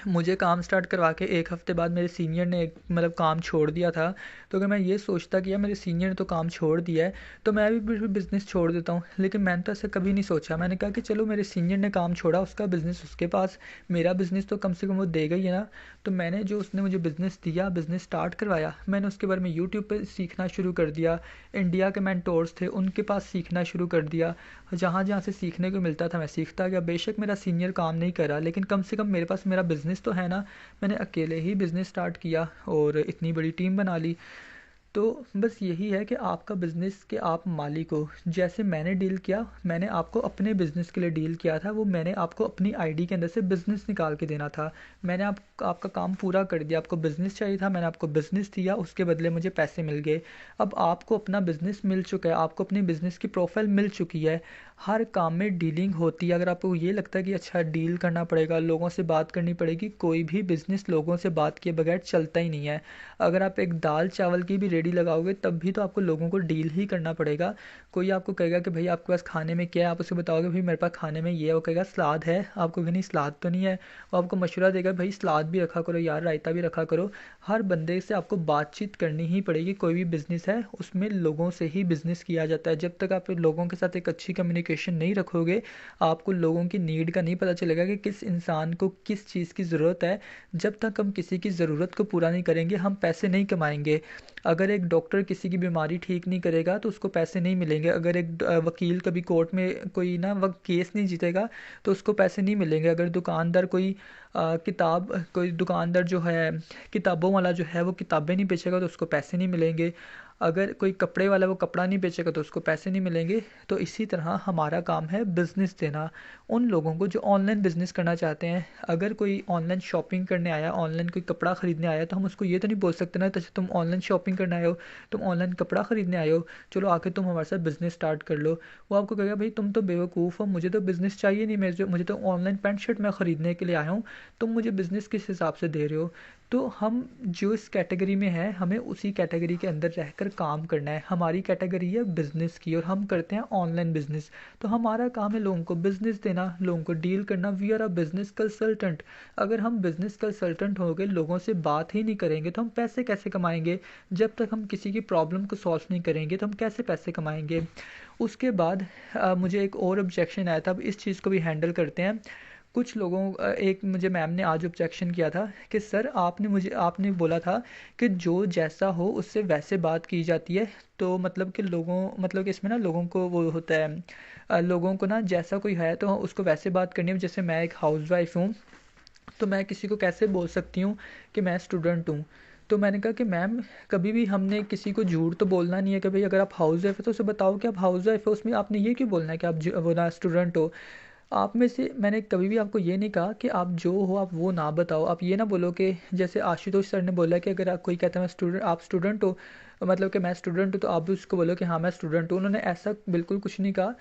मुझे काम स्टार्ट करवा के 1 हफ़्ते बाद मेरे सीनियर ने एक मतलब काम छोड़ दिया था। तो अगर मैं ये सोचता कि यार मेरे सीनियर ने तो काम छोड़ दिया है, तो मैं भी बिज़नेस छोड़ देता हूँ। लेकिन मैंने तो ऐसा कभी नहीं सोचा। मैंने कहा कि चलो मेरे सीनियर ने काम छोड़ा, उसका बिज़नेस उसके पास, मेरा बिज़नेस तो कम से कम वो देगा ही है ना। तो मैंने जो उसने मुझे बिज़नेस दिया, बिज़नेस स्टार्ट करवाया, मैंने उसके बारे में यूट्यूब पे सीखना शुरू कर दिया। इंडिया के मेंटोर्स थे, उनके पास सीखना शुरू कर दिया। जहाँ-जहाँ से सीखने को मिलता था मैं सीखता गया। बेशक मेरा सीनियर काम नहीं कर रहा, लेकिन कम से कम मेरे पास मेरा बिज़नेस तो है ना। मैंने अकेले ही बिज़नेस स्टार्ट किया और इतनी बड़ी टीम बना ली। तो बस यही है कि आपका बिज़नेस के आप मालिक हो। जैसे मैंने डील किया, मैंने आपको अपने बिज़नेस के लिए डील किया था, वो मैंने आपको अपनी आईडी के अंदर से बिज़नेस निकाल के देना था। मैंने आपका काम पूरा कर दिया। आपको बिज़नेस चाहिए था, मैंने आपको बिज़नेस दिया, उसके बदले मुझे पैसे मिल गए। अब आपको अपना बिज़नेस मिल चुका है, आपको अपनी बिज़नेस की प्रोफ़ाइल मिल चुकी है। हर काम में डीलिंग होती है। अगर आपको ये लगता है कि अच्छा डील करना पड़ेगा, लोगों से बात करनी पड़ेगी, कोई भी बिज़नेस लोगों से बात किए बगैर चलता ही नहीं है। अगर आप एक दाल चावल की भी रेडी लगाओगे, तब भी तो आपको लोगों को डील ही करना पड़ेगा। कोई आपको कहेगा कि भाई आपके पास खाने में क्या है, आप उसे बताओगे भाई मेरे पास खाने में ये है, वो कहेगा सलाद है, आपको कहेगा नहीं सलाद तो नहीं है। वो आपको मशवरा देगा भाई सलाद भी रखा करो यार, रायता भी रखा करो। हर बंदे से आपको बातचीत करनी ही पड़ेगी। कोई भी बिज़नेस है उसमें लोगों से ही बिज़नेस किया जाता है। जब तक आप लोगों के साथ एक अच्छी कम्युनिकेशन नहीं रखोगे, आपको लोगों की नीड का नहीं पता चलेगा कि किस इंसान को किस चीज़ की ज़रूरत है। जब तक हम किसी की ज़रूरत को पूरा नहीं करेंगे, हम पैसे नहीं कमाएंगे। अगर एक डॉक्टर किसी की बीमारी ठीक नहीं करेगा तो उसको पैसे नहीं मिलेंगे। अगर एक वकील कभी कोर्ट में कोई ना वक्त केस नहीं जीतेगा तो उसको पैसे नहीं मिलेंगे। अगर दुकानदार कोई दुकानदार जो है किताबों वाला जो है वो किताबें नहीं बेचेगा तो उसको पैसे नहीं मिलेंगे। अगर कोई कपड़े वाला वो कपड़ा नहीं बेचेगा तो उसको पैसे नहीं मिलेंगे। तो इसी तरह हमारा काम है बिज़नेस देना उन लोगों को जो ऑनलाइन बिज़नेस करना चाहते हैं। अगर कोई ऑनलाइन शॉपिंग करने आया, ऑनलाइन कोई कपड़ा ख़रीदने आया, तो हम उसको ये तो नहीं बोल सकते ना, तो तुम ऑनलाइन शॉपिंग करने आए हो, तुम ऑनलाइन कपड़ा ख़रीदने आए हो, चलो आके तुम हमारे साथ बिज़नेस स्टार्ट कर लो। वो आपको कहेगा भाई तुम तो बेवकूफ़ हो, मुझे तो बिज़नेस चाहिए नहीं, मुझे तो ऑनलाइन पैंट शर्ट मैं ख़रीदने के लिए आया हूँ, तुम मुझे बिज़नेस किस हिसाब से दे रहे हो। तो हम जो इस कैटेगरी में हैं, हमें उसी कैटेगरी के अंदर रहकर काम करना है। हमारी कैटेगरी है बिज़नेस की और हम करते हैं ऑनलाइन बिज़नेस। तो हमारा काम है लोगों को बिज़नेस देना, लोगों को डील करना। We are a business consultant. अगर हम बिज़नेस कंसल्टेंट हो गए, लोगों से बात ही नहीं करेंगे तो हम पैसे कैसे कमाएंगे। जब तक हम किसी की प्रॉब्लम को सॉल्व नहीं करेंगे तो हम कैसे पैसे कमाएंगे। उसके बाद मुझे एक और ऑब्जेक्शन आया था, अब इस चीज़ को भी हैंडल करते हैं। कुछ लोगों एक मुझे मैम ने आज ऑब्जेक्शन किया था कि सर आपने बोला था कि जो जैसा हो उससे वैसे बात की जाती है। तो मतलब कि मतलब कि इसमें ना लोगों को वो होता है, लोगों को ना जैसा कोई है तो उसको वैसे बात करनी है। जैसे मैं एक हाउसवाइफ हूँ, तो मैं किसी को कैसे बोल सकती हूँ कि मैं स्टूडेंट हूँ। तो मैंने कहा कि मैम कभी भी हमने किसी को झूठ तो बोलना नहीं है कि भाई अगर आप हाउस वाइफ है तो उसे बताओ कि आप हाउस वाइफ हो। उसमें आपने ये क्यों बोलना है कि आप वो ना स्टूडेंट हो। आप में से मैंने कभी भी आपको ये नहीं कहा कि आप जो हो आप वो ना बताओ। आप ये ना बोलो कि जैसे आशुतोष सर ने बोला कि अगर आप कोई कहता है मैं स्टूडेंट, आप स्टूडेंट हो, मतलब कि मैं स्टूडेंट हूँ, तो आप भी उसको बोलो कि हाँ मैं स्टूडेंट हूँ। उन्होंने ऐसा बिल्कुल कुछ नहीं कहा।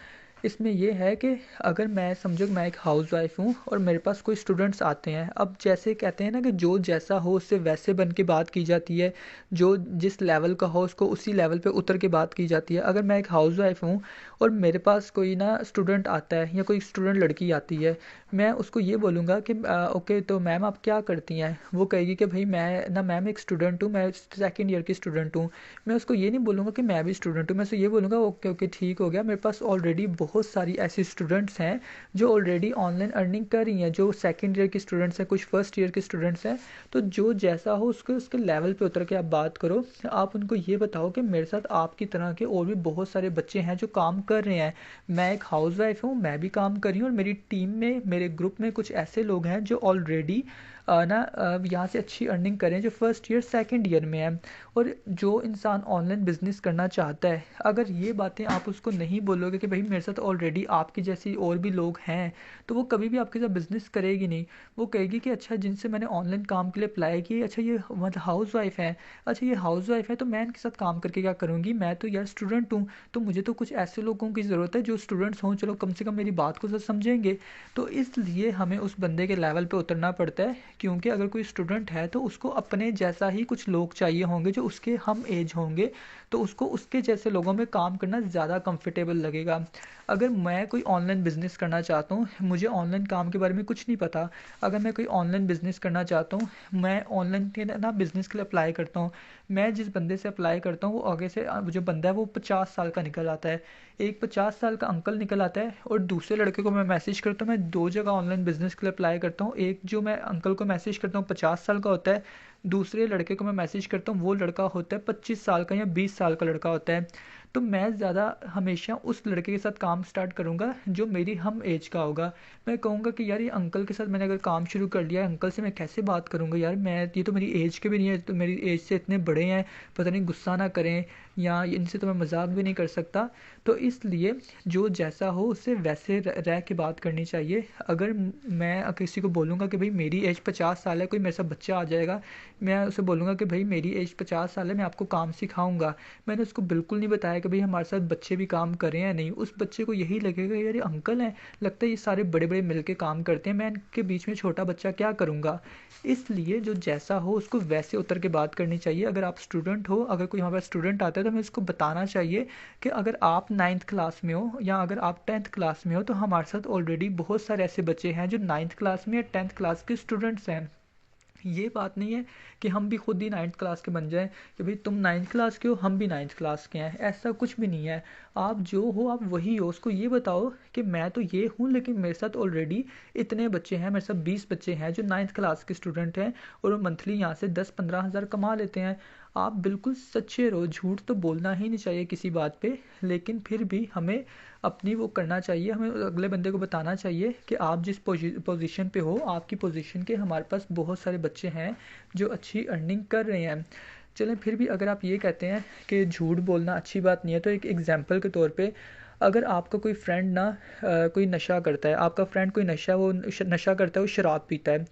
इसमें ये है कि अगर मैं समझो कि मैं एक हाउसवाइफ हूँ और मेरे पास कोई स्टूडेंट्स आते हैं, अब जैसे कहते हैं ना कि जो जैसा हो उससे वैसे बन के बात की जाती है, जो जिस लेवल का हो उसको उसी लेवल पे उतर के बात की जाती है। अगर मैं एक हाउसवाइफ हूँ और मेरे पास कोई ना स्टूडेंट आता है या कोई स्टूडेंट लड़की आती है, मैं उसको ये बोलूँगा कि ओके तो मैम आप क्या करती हैं। वो कहेगी कि भाई मैं ना मैम एक स्टूडेंट हूँ, मैं सेकंड ईयर की स्टूडेंट हूँ। मैं उसको ये नहीं बोलूँगा कि मैं भी स्टूडेंट हूँ, मैं उससे ये बोलूँगा ओके ओके ठीक हो गया, मेरे पास ऑलरेडी बहुत सारी ऐसी स्टूडेंट्स हैं जो ऑलरेडी ऑनलाइन अर्निंग कर रही हैं, जो सेकंड ईयर की स्टूडेंट्स हैं, कुछ फर्स्ट ईयर के स्टूडेंट्स हैं। तो जो जैसा हो उसके उसके लेवल पे उतर के आप बात करो। आप उनको ये बताओ कि मेरे साथ आपकी तरह के और भी बहुत सारे बच्चे हैं जो काम कर रहे हैं। मैं एक हाउसवाइफ हूँ, मैं भी काम कर रही हूँ और मेरी टीम में, मेरे ग्रुप में कुछ ऐसे लोग हैं जो ऑलरेडी यहाँ से अच्छी अर्निंग करें, जो फर्स्ट ईयर सेकंड ईयर में है। और जो इंसान ऑनलाइन बिजनेस करना चाहता है, अगर ये बातें आप उसको नहीं बोलोगे कि भाई मेरे साथ ऑलरेडी आपकी जैसी और भी लोग हैं, तो वो कभी भी आपके साथ बिजनेस करेगी नहीं। वो कहेगी कि अच्छा जिनसे मैंने ऑनलाइन काम के लिए अप्लाई किया, अच्छा ये मतलब हाउस वाइफ है, अच्छा ये हाउस वाइफ है तो मैं इनके साथ काम करके क्या करूँगी, मैं तो यार स्टूडेंट हूँ। तो मुझे तो कुछ ऐसे लोगों की ज़रूरत है जो स्टूडेंट्स हों, चलो कम से कम मेरी बात को समझेंगे। तो इसलिए हमें उस बंदे के लेवल पे उतरना पड़ता है क्योंकि अगर कोई स्टूडेंट है तो उसको अपने जैसा ही कुछ लोग चाहिए होंगे जो उसके हम एज होंगे, तो उसको उसके जैसे लोगों में काम करना ज़्यादा कंफर्टेबल लगेगा। अगर मैं कोई ऑनलाइन बिज़नेस करना चाहता हूँ, मुझे ऑनलाइन काम के बारे में कुछ नहीं पता, अगर मैं कोई ऑनलाइन बिज़नेस करना चाहता हूँ, मैं ऑनलाइन के ना बिज़नेस के लिए अप्लाई करता हूँ। मैं जिस बंदे से अप्लाई करता हूँ वो आगे से जो बंदा है वो 50 साल का निकल आता है। एक 50 साल का अंकल निकल आता है और दूसरे लड़के को मैं मैसेज करता हूँ। मैं 2 जगह ऑनलाइन बिज़नेस के लिए अप्लाई करता हूँ। एक जो मैं अंकल को मैसेज करता हूँ 50 साल का होता है, दूसरे लड़के को मैं मैसेज करता हूँ वो लड़का होता है 25 साल का या 20 साल का लड़का होता है। तो मैं ज़्यादा हमेशा उस लड़के के साथ काम स्टार्ट करूँगा जो मेरी हम एज का होगा। मैं कहूँगा कि यार ये अंकल के साथ मैंने अगर काम शुरू कर लिया है, अंकल से मैं कैसे बात करूँगा यार, मैं ये तो मेरी एज के भी नहीं है, तो मेरी एज से इतने बड़े हैं, पता नहीं गुस्सा ना करें या इनसे तो मैं मजाक भी नहीं कर सकता। तो इसलिए जो जैसा हो उससे वैसे रह के बात करनी चाहिए। अगर मैं किसी को बोलूँगा कि भाई मेरी एज 50 साल है, कोई मेरे साथ बच्चा आ जाएगा, मैं उसे बोलूँगा कि भाई मेरी एज 50 साल है, मैं आपको काम सिखाऊंगा, मैंने उसको बिल्कुल नहीं बताया कि भाई हमारे साथ बच्चे भी काम कर रहे हैं नहीं, उस बच्चे को यही लगेगा यार ये अंकल हैं, लगता है ये सारे बड़े बड़े मिलके काम करते हैं, मैं इनके बीच में छोटा बच्चा क्या करूँगा। इसलिए जो जैसा हो उसको वैसे उतर के बात करनी चाहिए। अगर आप स्टूडेंट हो, अगर कोई हमारे पास स्टूडेंट आता है तो हमें उसको बताना चाहिए कि अगर आप 9th क्लास में हो या अगर आप 10th क्लास में हो तो हमारे साथ ऑलरेडी बहुत सारे ऐसे बच्चे हैं जो 9th क्लास में या 10th क्लास के स्टूडेंट्स हैं। ये बात नहीं है कि हम भी खुद ही 9th क्लास के बन जाएं कि भाई तुम 9th क्लास के हो हम भी 9th क्लास के हैं, ऐसा कुछ भी नहीं है। आप जो हो आप वही हो। उसको ये बताओ कि मैं तो ये हूँ लेकिन मेरे साथ ऑलरेडी इतने बच्चे हैं, मेरे साथ 20 बच्चे हैं जो 9th क्लास के स्टूडेंट हैं और वो मंथली यहाँ से 10-15 हज़ार कमा लेते हैं। आप बिल्कुल सच्चे रहो, झूठ तो बोलना ही नहीं चाहिए किसी बात पे, लेकिन फिर भी हमें अपनी वो करना चाहिए, हमें अगले बंदे को बताना चाहिए कि आप जिस पोजीशन पे हो, आपकी पोजीशन के हमारे पास बहुत सारे बच्चे हैं जो अच्छी अर्निंग कर रहे हैं। चलें, फिर भी अगर आप ये कहते हैं कि झूठ बोलना अच्छी बात नहीं है, तो एक एग्जांपल के तौर पे अगर आपका कोई फ्रेंड ना कोई नशा करता है, आपका फ्रेंड कोई नशा करता है, वो शराब पीता है,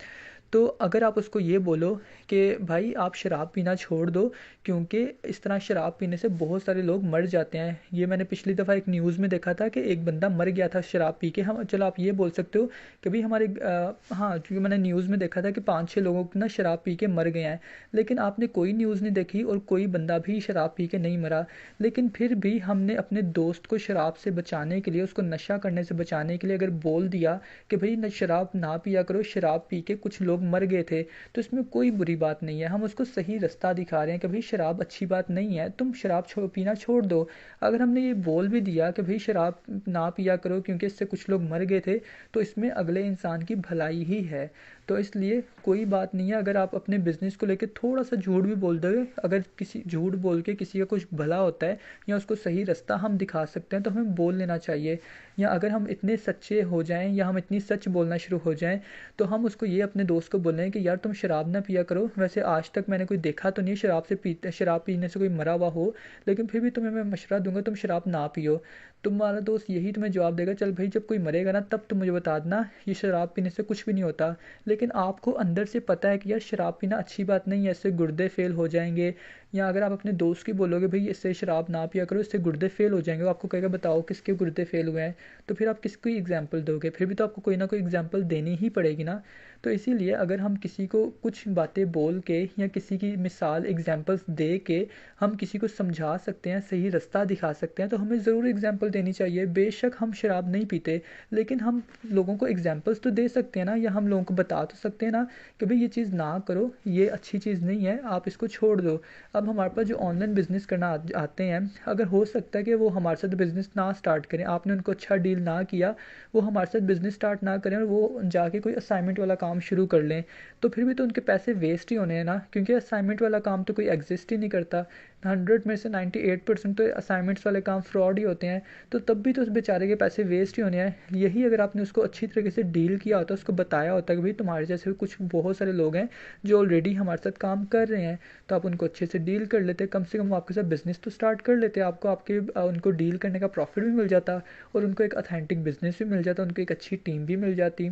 तो अगर आप उसको ये बोलो कि भाई आप शराब पीना छोड़ दो क्योंकि इस तरह शराब पीने से बहुत सारे लोग मर जाते हैं। ये मैंने पिछली दफ़ा एक न्यूज़ में देखा था कि एक बंदा मर गया था शराब पी के। हम चलो आप ये बोल सकते हो कि भाई हमारे हाँ, क्योंकि मैंने न्यूज़ में देखा था कि 5-6 लोगों को ना शराब पी के मर गए हैं, लेकिन आपने कोई न्यूज़ नहीं देखी और कोई बंदा भी शराब पी के नहीं मरा। लेकिन फिर भी हमने अपने दोस्त को शराब से बचाने के लिए, उसको नशा करने से बचाने के लिए अगर बोल दिया कि भाई न शराब ना पिया करो, शराब पी के कुछ लोग मर गए थे, तो इसमें कोई बुरी बात नहीं है। हम उसको सही रास्ता दिखा रहे हैं कि भाई शराब अच्छी बात नहीं है, तुम शराब पीना छोड़ दो। अगर हमने ये बोल भी दिया कि भाई शराब ना पिया करो क्योंकि इससे कुछ लोग मर गए थे, तो इसमें अगले इंसान की भलाई ही है। तो इसलिए कोई बात नहीं है अगर आप अपने बिजनेस को लेकर थोड़ा सा झूठ भी बोल दोगे, अगर किसी झूठ बोल के किसी का कुछ भला होता है या उसको सही रास्ता हम दिखा सकते हैं तो हमें बोल लेना चाहिए। या अगर हम इतने सच्चे हो जाएं या हम इतनी सच बोलना शुरू हो जाएं तो हम उसको ये अपने दोस्त को बोलें कि यार तुम शराब ना पिया करो, वैसे आज तक मैंने कोई देखा तो नहीं शराब पीने से कोई मरा हुआ हो, लेकिन फिर भी तुम्हें मैं मशवरा दूंगा तुम शराब ना पियो। तुम्हारा दोस्त यही तुम्हें जवाब देगा, चल भाई जब कोई मरेगा ना तब तुम मुझे बता देना, ये शराब पीने से कुछ भी नहीं होता। लेकिन आपको अंदर से पता है कि यार शराब पीना अच्छी बात नहीं है, इससे गुर्दे फेल हो जाएंगे। या अगर आप अपने दोस्त की बोलोगे भाई इससे शराब ना पिया करो, इससे गुर्दे फेल हो जाएंगे, वो आपको कहेगा बताओ किसके गुर्दे फेल हुए हैं, तो फिर आप किसको एग्जाम्पल दोगे, फिर भी तो आपको कोई ना कोई एग्जाम्पल देनी ही पड़ेगी ना। तो इसीलिए अगर हम किसी को कुछ बातें बोल के या किसी की मिसाल एग्जाम्पल्स दे के हम किसी को समझा सकते हैं, सही रास्ता दिखा सकते हैं, तो हमें ज़रूर एग्जाम्पल देनी चाहिए। बेशक हम शराब नहीं पीते, लेकिन हम लोगों को एग्जाम्पल्स तो दे सकते हैं ना, या हम लोगों को बता तो सकते हैं ना कि भाई ये चीज़ ना करो, ये अच्छी चीज़ नहीं है, आप इसको छोड़ दो। अब हमारे पास जो ऑनलाइन बिजनेस करना आते हैं, अगर हो सकता है कि वो हमारे साथ बिजनेस ना स्टार्ट करें, आपने उनको अच्छा डील ना किया, वो हमारे साथ बिजनेस स्टार्ट ना करें और वो जाके कोई असाइनमेंट वाला काम शुरू कर लें, तो फिर भी तो उनके पैसे वेस्ट ही होने हैं ना, क्योंकि असाइनमेंट वाला काम तो कोई एग्जिस्ट ही नहीं करता। 100 में से 98% तो असाइनमेंट्स वाले काम फ्रॉड ही होते हैं, तो तब भी तो उस बेचारे के पैसे वेस्ट ही होने हैं। यही अगर आपने उसको अच्छी तरीके से डील किया होता, उसको बताया होता कि भाई तुम्हारे जैसे कुछ बहुत सारे लोग हैं जो ऑलरेडी हमारे साथ काम कर रहे हैं, तो आप उनको अच्छे से डील कर लेते, कम से कम वो आपके साथ बिजनेस तो स्टार्ट कर लेते, आपको आपके उनको डील करने का प्रॉफिट भी मिल जाता और उनको एक ऑथेंटिक बिजनेस भी मिल जाता, उनको एक अच्छी टीम भी मिल जाती।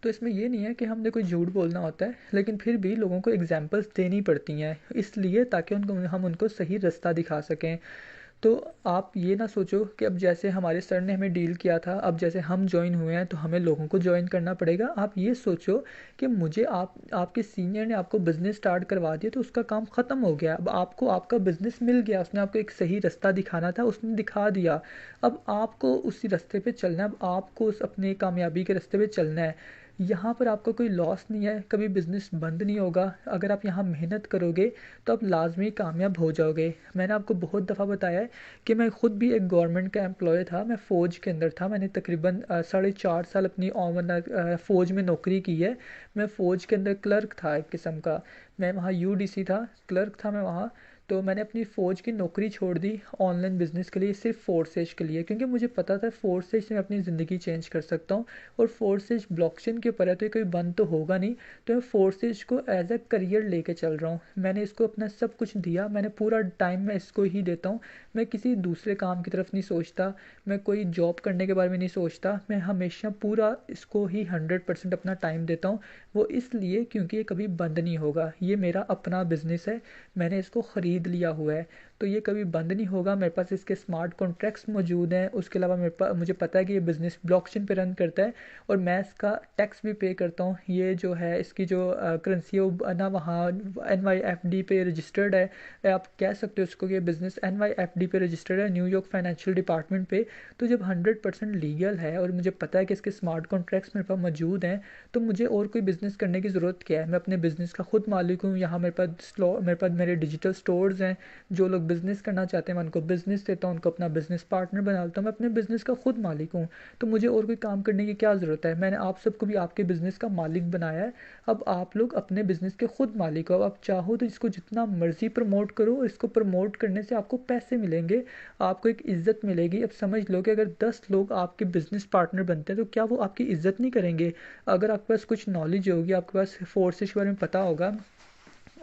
तो इसमें ये नहीं है कि हमने कोई झूठ बोलना होता है, लेकिन फिर भी लोगों को एग्जांपल्स देनी पड़ती हैं, इसलिए ताकि उनको हम उनको सही रास्ता दिखा सकें। तो आप ये ना सोचो कि अब जैसे हमारे सर ने हमें डील किया था, अब जैसे हम जॉइन हुए हैं तो हमें लोगों को जॉइन करना पड़ेगा। आप ये सोचो कि मुझे आपके सीनियर ने आपको बिज़नेस स्टार्ट करवा दिया तो उसका काम ख़त्म हो गया। अब आपको आपका बिज़नेस मिल गया, उसने आपको एक सही रास्ता दिखाना था, उसने दिखा दिया। अब आपको उसी रास्ते पे चलना है, अब आपको उस अपने कामयाबी के रास्ते पे चलना है। यहाँ पर आपका कोई लॉस नहीं है, कभी बिज़नेस बंद नहीं होगा। अगर आप यहाँ मेहनत करोगे तो आप लाजमी कामयाब हो जाओगे। मैंने आपको बहुत दफ़ा बताया है कि मैं ख़ुद भी एक गवर्नमेंट का एम्प्लॉय था, मैं फ़ौज के अंदर था। मैंने तकरीबन 4.5 साल अपनी फ़ौज में नौकरी की है। मैं फ़ौज के अंदर क्लर्क था एक किस्म का। मैं वहाँ यूडीसी था, क्लर्क था मैं वहाँ। तो मैंने अपनी फ़ौज की नौकरी छोड़ दी ऑनलाइन बिज़नेस के लिए, सिर्फ फोर्सेज के लिए, क्योंकि मुझे पता था फोर्सेज से मैं अपनी ज़िंदगी चेंज कर सकता हूँ। और फोर्सेज ब्लॉकचेन के ऊपर है तो ये कोई बंद तो होगा नहीं। तो मैं फोर्सेज को एज अ करियर लेके चल रहा हूँ। मैंने इसको अपना सब कुछ दिया, मैंने पूरा टाइम मैं इसको ही देता हूँ। मैं किसी दूसरे काम की तरफ नहीं सोचता, मैं कोई जॉब करने के बारे में नहीं सोचता। मैं हमेशा पूरा इसको ही 100% अपना टाइम देता हूँ। वो इसलिए क्योंकि ये कभी बंद नहीं होगा, ये मेरा अपना बिज़नेस है, मैंने इसको ख़रीद लिया हुआ है, तो ये कभी बंद नहीं होगा। मेरे पास इसके स्मार्ट कॉन्ट्रैक्ट्स मौजूद हैं। उसके अलावा मुझे पता है कि ये बिज़नेस ब्लॉकचेन पे रन करता है और मैं इसका टैक्स भी पे करता हूँ। ये जो है इसकी जो करेंसी है वो ना वहाँ NYFD पे रजिस्टर्ड है। आप कह सकते हो उसको कि बिज़नेस NYFD पे रजिस्टर्ड है, न्यूयॉर्क फाइनेंशियल डिपार्टमेंट पे। तो जब 100% लीगल है और मुझे पता है कि इसके स्मार्ट कॉन्ट्रैक्ट्स मेरे पास मौजूद हैं, तो मुझे और कोई बिज़नेस करने की ज़रूरत क्या है। मैं अपने बिज़नेस का खुद मालिक हूँ। यहाँ मेरे डिजिटल स्टोर्स हैं। जो लोग बिज़नेस करना चाहते हैं मैं उनको बिज़नेस देता हूँ, उनको अपना बिज़नेस पार्टनर बनाता हूँ। मैं अपने बिज़नेस का खुद मालिक हूँ, तो मुझे और कोई काम करने की क्या ज़रूरत है। मैंने आप सबको भी आपके बिज़नेस का मालिक बनाया है। अब आप लोग अपने बिज़नेस के खुद मालिक हो। अब आप चाहो तो इसको जितना मर्ज़ी प्रमोट करो, और इसको प्रमोट करने से आपको पैसे मिलेंगे, आपको एक इज़्ज़त मिलेगी। अब समझ लो कि अगर 10 लोग आपके बिज़नेस पार्टनर बनते हैं तो क्या वो आपकी इज़्ज़त नहीं करेंगे। अगर आपके पास कुछ नॉलेज होगी, आपके पास फोर्सेस के बारे में पता होगा,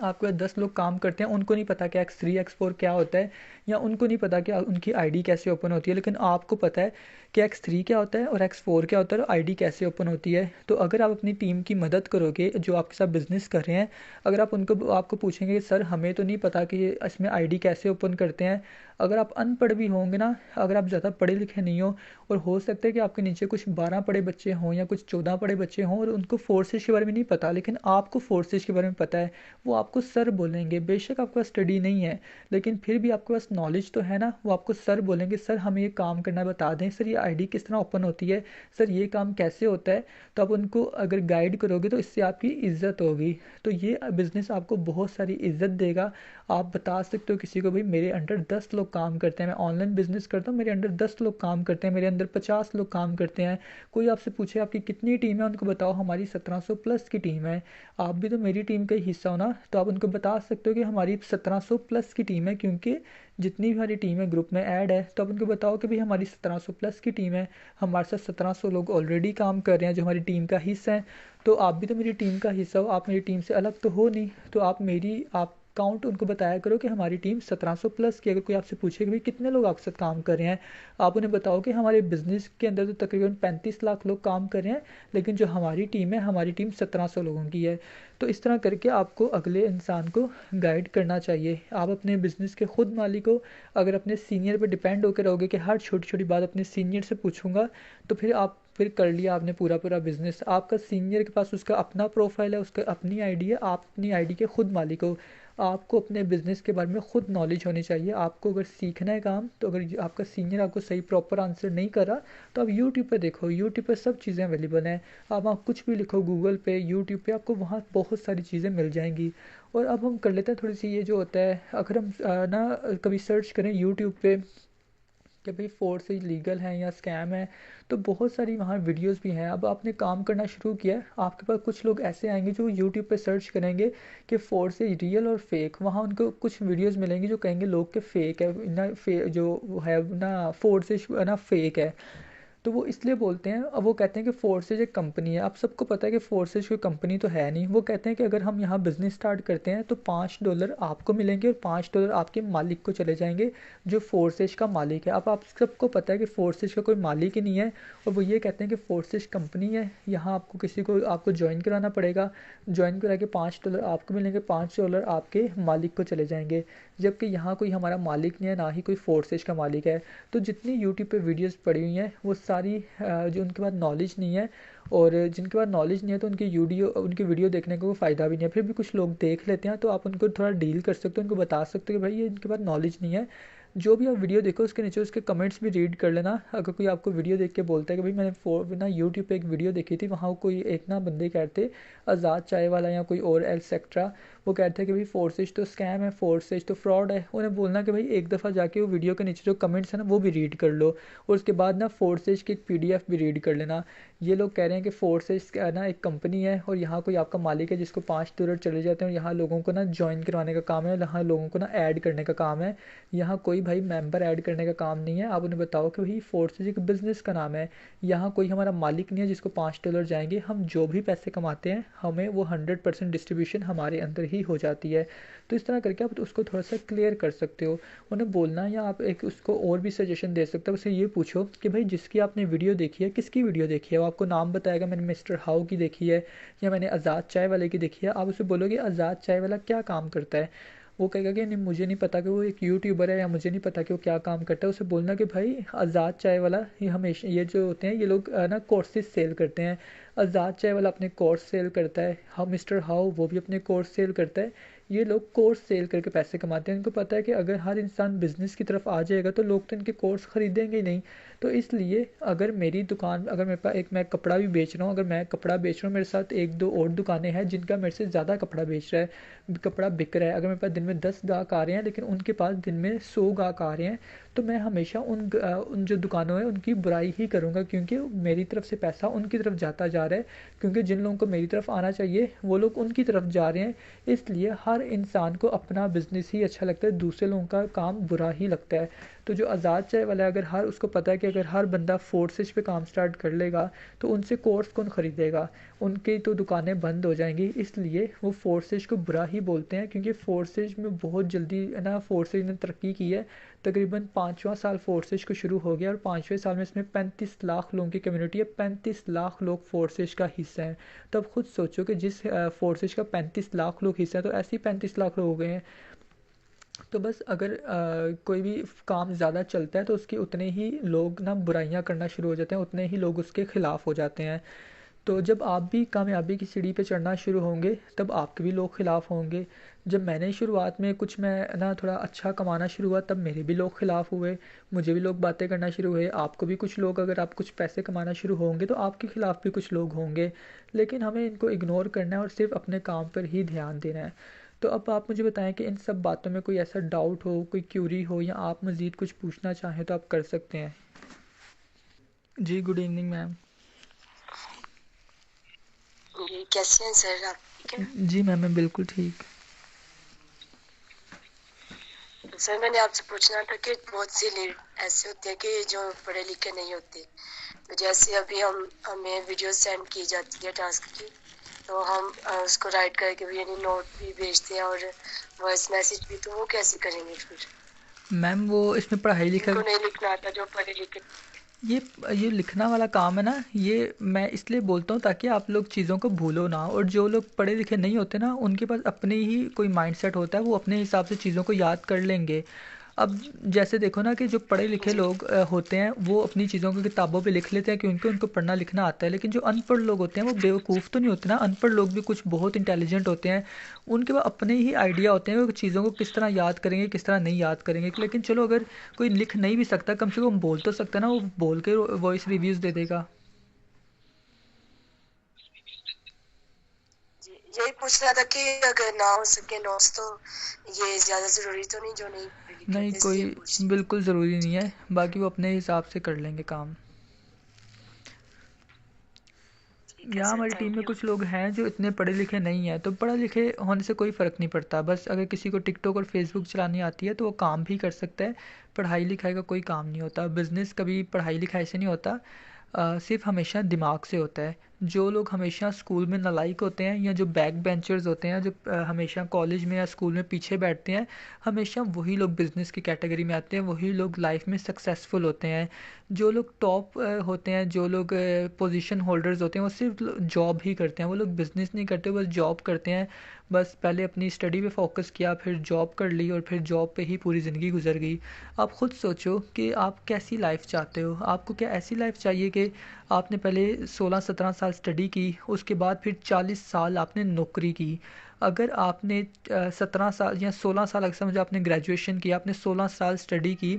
आपके पास 10 लोग काम करते हैं, उनको नहीं पता कि X3 X4 क्या होता है, या उनको नहीं पता कि उनकी आईडी कैसे ओपन होती है, लेकिन आपको पता है कि X3 क्या होता है और X4 क्या होता है और आईडी कैसे ओपन होती है। तो अगर आप अपनी टीम की मदद करोगे जो आपके साथ बिज़नेस कर रहे हैं, अगर आप आपको पूछेंगे सर हमें तो नहीं पता कि इसमें आईडी कैसे ओपन करते हैं, अगर आप अनपढ़ भी होंगे ना, अगर आप ज़्यादा पढ़े लिखे नहीं हो, और हो सकता है कि आपके नीचे कुछ 12 पढ़े बच्चे हों या कुछ 14 पढ़े बच्चे हों और उनको फोर्सेस के बारे में नहीं पता, लेकिन आपको फोर्सेस के बारे में पता है, वो आपको सर बोलेंगे। बेशक आपके पास स्टडी नहीं है, लेकिन फिर भी आपके पास नॉलेज तो है ना, वो आपको सर बोलेंगे, सर हमें ये काम करना बता दें, सर ये आईडी किस तरह ओपन होती है, सर ये काम कैसे होता है। तो आप उनको अगर गाइड करोगे तो इससे आपकी इज़्ज़त होगी। तो ये बिज़नेस आपको बहुत सारी इज़्ज़त देगा। आप बता सकते हो किसी को, भाई मेरे अंडर 10 लोग काम करते हैं, मैं ऑनलाइन बिज़नेस करता हूँ, मेरे अंडर 10 लोग काम करते हैं, मेरे अंदर 50 लोग काम करते हैं। कोई आपसे पूछे आपकी कितनी टीम है, उनको बताओ हमारी 1700 प्लस की टीम है। आप भी तो मेरी टीम का ही हिस्सा हो ना, तो आप उनको बता सकते हो कि हमारी 1700 प्लस की टीम है, क्योंकि जितनी भी हमारी टीम है ग्रुप में ऐड है। तो आप उनको बताओ कि भाई हमारी 1700 प्लस की टीम है, हमारे साथ 1700 लोग ऑलरेडी काम कर रहे हैं जो हमारी टीम का हिस्सा है। तो आप भी तो मेरी टीम का हिस्सा हो, आप मेरी टीम से अलग तो हो नहीं। तो आप काउंट उनको बताया करो कि हमारी टीम 1700 प्लस की। अगर कोई आपसे पूछे कि भाई कितने लोग आपके साथ काम कर रहे हैं, आप उन्हें बताओ कि हमारे बिज़नेस के अंदर तो तकरीबन 35 लाख लोग काम कर रहे हैं, लेकिन जो हमारी टीम है, हमारी टीम 1700 लोगों की है। तो इस तरह करके आपको अगले इंसान को गाइड करना चाहिए। आप अपने बिज़नेस के खुद मालिक हो। अगर अपने सीनियर पर डिपेंड होकर रहोगे कि हर छोटी छोटी बात अपने सीनियर से पूछूंगा, तो फिर कर लिया आपने पूरा पूरा बिज़नेस। आपका सीनियर के पास उसका अपना प्रोफाइल है, उसका अपनी आईडी है, आप अपनी आईडी के खुद मालिक हो। आपको अपने बिज़नेस के बारे में खुद नॉलेज होनी चाहिए। आपको अगर सीखना है काम, तो अगर आपका सीनियर आपको सही प्रॉपर आंसर नहीं कर रहा, तो आप यूट्यूब पे देखो, यूट्यूब पे सब चीज़ें अवेलेबल हैं। आप कुछ भी लिखो गूगल पे, यूट्यूब पे, आपको वहाँ बहुत सारी चीज़ें मिल जाएंगी। और अब हम कर लेते हैं थोड़ी सी, ये जो होता है, अगर हम ना कभी सर्च करें यूट्यूब पे कि भाई फोर्सेज लीगल है या स्कैम है, तो बहुत सारी वहाँ वीडियोस भी हैं। अब आपने काम करना शुरू किया है, आपके पास कुछ लोग ऐसे आएंगे जो यूट्यूब पे सर्च करेंगे कि फोर्सेज रियल और फेक, वहाँ उनको कुछ वीडियोस मिलेंगी जो कहेंगे लोग के फेक है ना, जो है ना फोर्सेज ना फेक है। तो वो इसलिए बोलते हैं, अब वो कहते हैं कि फोर्सेज एक कंपनी है। आप सबको पता है कि फोर्सेज कोई कंपनी तो है नहीं। वो कहते हैं कि अगर हम यहाँ बिज़नेस स्टार्ट करते हैं तो $5 आपको मिलेंगे और $5 आपके मालिक को चले जाएंगे, जो फोर्सेज का मालिक है। अब आप सबको पता है कि फोर्सेज का कोई मालिक ही नहीं है, और वो ये कहते हैं कि फोर्सेज कंपनी है, यहाँ आपको किसी को आपको ज्वाइन कराना पड़ेगा, ज्वाइन करा के $5 आपको मिलेंगे, $5 आपके मालिक को चले जाएंगे। जबकि यहाँ कोई हमारा मालिक नहीं है, ना ही कोई फोर्सेज का मालिक है। तो जितनी यूट्यूब पे वीडियोस पड़ी हुई हैं वो सारी जो उनके पास नॉलेज नहीं है, और जिनके पास नॉलेज नहीं है तो उनकी वीडियो देखने का कोई फ़ायदा भी नहीं है। फिर भी कुछ लोग देख लेते हैं, तो आप उनको थोड़ा डील कर सकते हो, उनको बता सकते हो कि भाई ये इनके पास नॉलेज नहीं है। जो भी आप वीडियो देखो उसके नीचे उसके कमेंट्स भी रीड कर लेना। अगर कोई आपको वीडियो देख के बोलता है कि भाई मैंने ना यूट्यूब पे एक वीडियो देखी थी, वहाँ कोई एक ना बंदे कहते आज़ाद चाय वाला या कोई और एटसेट्रा, वो कहते हैं कि भाई फोर्सेज तो स्कैम है, फोर्सेज तो फ्रॉड है। उन्हें बोलना कि भाई एक दफ़ा जाके वो वीडियो के नीचे जो कमेंट्स हैं ना वो भी रीड कर लो, और उसके बाद ना फोर्सेज की एक PDF भी रीड कर लेना। ये लोग कह रहे हैं कि फोर्सेज ना एक कंपनी है, और यहाँ कोई आपका मालिक है जिसको $5 चले जाते हैं, और यहाँ लोगों को ना ज्वाइन करवाने का काम है, यहाँ लोगों को ना ऐड करने का काम है। यहाँ कोई भाई मेंबर ऐड करने का काम नहीं है। आप उन्हें बताओ कि भाई फोर्सेज एक बिज़नेस का नाम है, यहाँ कोई हमारा मालिक नहीं है जिसको $5 जाएंगे। हम जो भी पैसे कमाते हैं हमें वो 100% डिस्ट्रीब्यूशन हमारे अंदर ही हो जाती है। तो इस तरह करके आप उसको थोड़ा सा क्लियर कर सकते हो उन्हें बोलना, या आप एक उसको और भी सजेशन दे सकते हो। उससे ये पूछो कि भाई जिसकी आपने वीडियो देखी है किसकी वीडियो देखी है, वो आपको नाम बताएगा, मैंने मिस्टर हाउ की देखी है या मैंने आज़ाद चाय वाले की देखी है। आप उसे बोलोगे आज़ाद चाय वाला क्या काम करता है, वो कहेगा कि नहीं मुझे नहीं पता कि वो एक यूट्यूबर है, या मुझे नहीं पता कि वो क्या काम करता है। उसे बोलना कि भाई आज़ाद चाय वाला ये हमेशा ये जो होते हैं ये लोग ना कोर्सेज सेल करते हैं। आज़ाद चाय वाला अपने कोर्स सेल करता है, हाँ मिस्टर हाउ वो भी अपने कोर्स सेल करता है। ये लोग कोर्स सेल करके पैसे कमाते हैं। इनको पता है कि अगर हर इंसान बिजनेस की तरफ आ जाएगा तो लोग तो इनके कोर्स खरीदेंगे ही नहीं। तो इसलिए अगर मेरी दुकान, अगर मेरे पास एक मैं कपड़ा भी बेच रहा हूँ, अगर मैं कपड़ा बेच रहा हूँ, मेरे साथ एक दो और दुकानें हैं जिनका मेरे से ज़्यादा कपड़ा बेच रहा है, कपड़ा बिक रहा है, अगर मेरे पास दिन में 10 गाहक आ रहे हैं लेकिन उनके पास दिन में 100 गाहक आ रहे हैं, तो मैं हमेशा उन जो दुकानों है उनकी बुराई ही करूँगा, क्योंकि मेरी तरफ से पैसा उनकी तरफ जाता जा रहा है। क्योंकि जिन लोगों को मेरी तरफ आना चाहिए वो लोग उनकी तरफ जा रहे हैं। इसलिए हर इंसान को अपना बिजनेस ही अच्छा लगता है, दूसरे लोगों का काम बुरा ही लगता है। तो जो आज़ाद चाय वाला है, अगर हर उसको पता है कि अगर हर बंदा फोर्सेज पे काम स्टार्ट कर लेगा तो उनसे कोर्स कौन ख़रीदेगा, उनकी तो दुकानें बंद हो जाएंगी। इसलिए वो फोर्सेज को बुरा ही बोलते हैं, क्योंकि फोर्सेज में बहुत जल्दी है ना फोर्सेज ने तरक्की की है। तकरीबन 5वां साल फोर्सेज को शुरू हो गया, और 5वें साल में इसमें 35 लाख लोगों की कम्युनिटी है, 35 लाख लोग फोर्सेज का हिस्सा हैं। तो अब खुद सोचो कि जिस फोर्सेज का 35 लाख लोग हिस्सा है, तो ऐसे ही 35 लाख लोग हो गए हैं। तो बस अगर कोई भी काम ज़्यादा चलता है तो उसके उतने ही लोग ना बुराइयां करना शुरू हो जाते हैं, उतने ही लोग उसके ख़िलाफ़ हो जाते हैं। तो जब आप भी कामयाबी की सीढ़ी पे चढ़ना शुरू होंगे तब आपके भी लोग ख़िलाफ़ होंगे। जब मैंने शुरुआत में कुछ मैं ना थोड़ा अच्छा कमाना शुरू हुआ तब मेरे भी लोग ख़िलाफ़ हुए, मुझे भी लोग बातें करना शुरू हुए। आपको भी कुछ लोग, अगर आप कुछ पैसे कमाना शुरू होंगे तो आपके ख़िलाफ़ भी कुछ लोग होंगे, लेकिन हमें इनको इग्नोर करना है और सिर्फ अपने काम पर ही ध्यान देना है। तो अब आप मुझे बताएं कि इन सब बातों में कोई ऐसा डाउट हो, कोई क्यूरी हो, या आप मज़ीद कुछ पूछना चाहें तो आप कर सकते हैं। जी गुड इवनिंग मैम। जी कैसे हैं सर आप, ठीक है? जी मैम मैं बिल्कुल ठीक। सर मैंने आपसे पूछना था कि बहुत से ऐसे होते हैं कि जो पढ़े लिखे नहीं होते, तो जैसे अभी हमें वीडियो सेंड की जाती है टास्क की, तो हम उसको राइट करके भी यानी नोट भी भेजते हैं और वॉइस मैसेज भी, तो वो कैसे करेंगे फिर? मैम वो इसमें पढ़ाई लिखाई, जिनको नहीं लिखना आता, जो पढ़े लिखे। ये ये लिखना वाला काम है ना, ये मैं इसलिए बोलता हूँ ताकि आप लोग चीज़ों को भूलो ना। और जो लोग पढ़े लिखे नहीं होते ना उनके पास अपने ही कोई माइंडसेट होता है, वो अपने हिसाब से चीज़ों को याद कर लेंगे। अब जैसे देखो ना कि जो पढ़े लिखे जी लोग होते हैं वो अपनी चीज़ों को किताबों पे लिख लेते हैं क्योंकि उनको पढ़ना लिखना आता है। लेकिन जो अनपढ़ लोग होते हैं वो बेवकूफ़ तो नहीं होते ना, अनपढ़ लोग भी कुछ बहुत इंटेलिजेंट होते हैं। उनके पास अपने ही आइडिया होते हैं वो चीज़ों को किस तरह याद करेंगे किस तरह नहीं याद करेंगे। लेकिन चलो अगर कोई लिख नहीं भी सकता कम से कम बोल तो सकता है ना, वो बोल के वॉइस रिव्यूज़ दे देगा। जी यही पूछ रहा था कि अगर ना हो सके नोट्स तो ये ज़्यादा ज़रूरी तो नहीं, जो नहीं पढ़े लिखे नहीं होते, कोई इसलिए पूछ रही थी। बिल्कुल ज़रूरी नहीं है, बाकी वो अपने हिसाब से कर लेंगे काम। ठीक है यहाँ सर, हमारी टीम थैंक में यू। कुछ लोग हैं जो इतने पढ़े लिखे नहीं हैं, तो पढ़े लिखे होने से कोई फ़र्क नहीं पड़ता। बस अगर किसी को टिकटॉक और फेसबुक चलानी आती है तो वो काम भी कर सकता है, पढ़ाई लिखाई का कोई काम नहीं होता। बिज़नेस कभी पढ़ाई लिखाई से नहीं होता। सिर्फ हमेशा दिमाग से होता है। जो लोग हमेशा स्कूल में नालायक होते हैं या जो बैक बेंचर्स होते हैं, जो हमेशा कॉलेज में या स्कूल में पीछे बैठते हैं, हमेशा वही लोग बिजनेस की कैटेगरी में आते हैं, वही लोग लाइफ में सक्सेसफुल होते हैं। जो लोग टॉप होते हैं, जो लोग पोजीशन होल्डर्स होते हैं, वो सिर्फ जॉब ही करते हैं, वो लोग बिजनेस नहीं करते, बस जॉब करते हैं। बस पहले अपनी स्टडी पे फोकस किया, फिर जॉब कर ली और फिर जॉब पे ही पूरी ज़िंदगी गुजर गई। आप ख़ुद सोचो कि आप कैसी लाइफ चाहते हो। आपको क्या ऐसी लाइफ चाहिए कि आपने पहले 16-17 साल स्टडी की, उसके बाद फिर 40 साल आपने नौकरी की। अगर आपने 17 साल या 16 साल, अगर समझो आपने ग्रेजुएशन किया, आपने 16 साल स्टडी की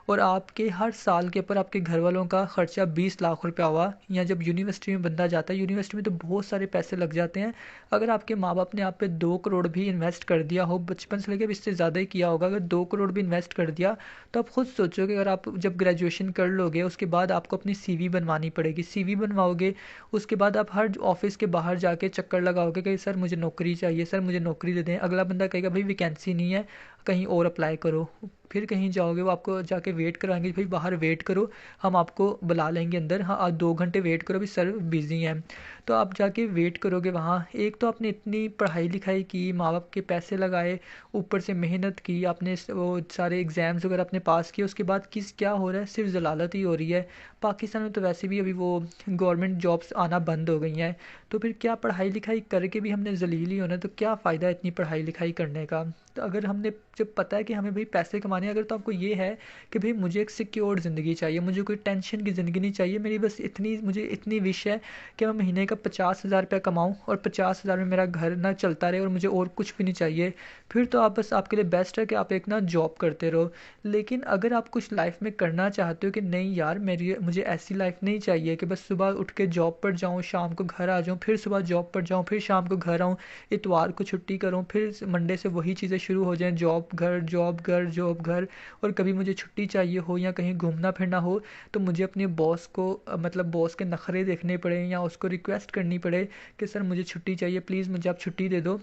और आपके हर साल के ऊपर आपके घर वालों का ख़र्चा 20 लाख रुपया हुआ, या जब यूनिवर्सिटी में बंदा जाता है, यूनिवर्सिटी में तो बहुत सारे पैसे लग जाते हैं। अगर आपके माँ बाप ने आप पे 2 करोड़ भी इन्वेस्ट कर दिया हो, बचपन से लेकर इससे ज़्यादा ही किया होगा, अगर 2 करोड़ भी इन्वेस्ट कर दिया, तो आप खुद सोचो कि अगर आप जब ग्रेजुएशन कर लोगे, उसके बाद आपको अपनी सीवी बनवानी पड़ेगी। सीवी बनवाओगे, उसके बाद आप हर ऑफिस के बाहर जाके चक्कर लगाओगे कि सर मुझे नौकरी चाहिए, सर मुझे नौकरी दे दें। अगला बंदा कहेगा भाई वैकेंसी नहीं है, कहीं और अप्लाई करो। फिर कहीं जाओगे, वो आपको जाके वेट कराएंगे, भाई बाहर वेट करो, हम आपको बुला लेंगे अंदर, हाँ आज 2 घंटे वेट करो, अभी सर बिज़ी हैं। तो आप जाके वेट करोगे वहाँ। एक तो आपने इतनी पढ़ाई लिखाई की, माँ बाप के पैसे लगाए, ऊपर से मेहनत की, आपने वो सारे एग्ज़ाम्स वगैरह अपने पास किए, उसके बाद क्या हो रहा है, सिर्फ ज़लालत ही हो रही है। पाकिस्तान में तो वैसे भी अभी वो गवर्नमेंट जॉब्स आना बंद हो गई हैं। तो फिर क्या पढ़ाई लिखाई करके भी हमने जलील ही होना है, तो क्या फ़ायदा इतनी पढ़ाई लिखाई करने का। तो अगर हमने जब पता है कि हमें भाई पैसे कमाने हैं, अगर तो आपको ये है कि भाई मुझे एक सिक्योर ज़िंदगी चाहिए, मुझे कोई टेंशन की ज़िंदगी नहीं चाहिए, मेरी बस इतनी मुझे इतनी विश है कि मैं महीने का 50,000 रुपया कमाऊँ और 50,000 में मेरा घर ना चलता रहे और मुझे और कुछ भी नहीं चाहिए, फिर तो आप बस आपके लिए बेस्ट है कि आप एक ना जॉब करते रहो। लेकिन अगर आप कुछ लाइफ में करना चाहते हो कि नहीं यार, मेरी मुझे ऐसी लाइफ नहीं चाहिए कि बस सुबह उठ के जॉब पर जाऊँ, शाम को घर आ जाऊँ, फिर सुबह जॉब पर जाऊँ, फिर शाम को घर आऊँ, इतवार को छुट्टी करूँ, फिर मंडे से वही चीज़ें शुरू हो जाएँ, जॉब घर जॉब घर जॉब घर, और कभी मुझे छुट्टी चाहिए हो या कहीं घूमना फिरना हो तो मुझे अपने बॉस को मतलब बॉस के नखरे देखने पड़े या उसको रिक्वेस्ट करनी पड़े कि सर मुझे छुट्टी चाहिए, प्लीज़ मुझे आप छुट्टी दे दो।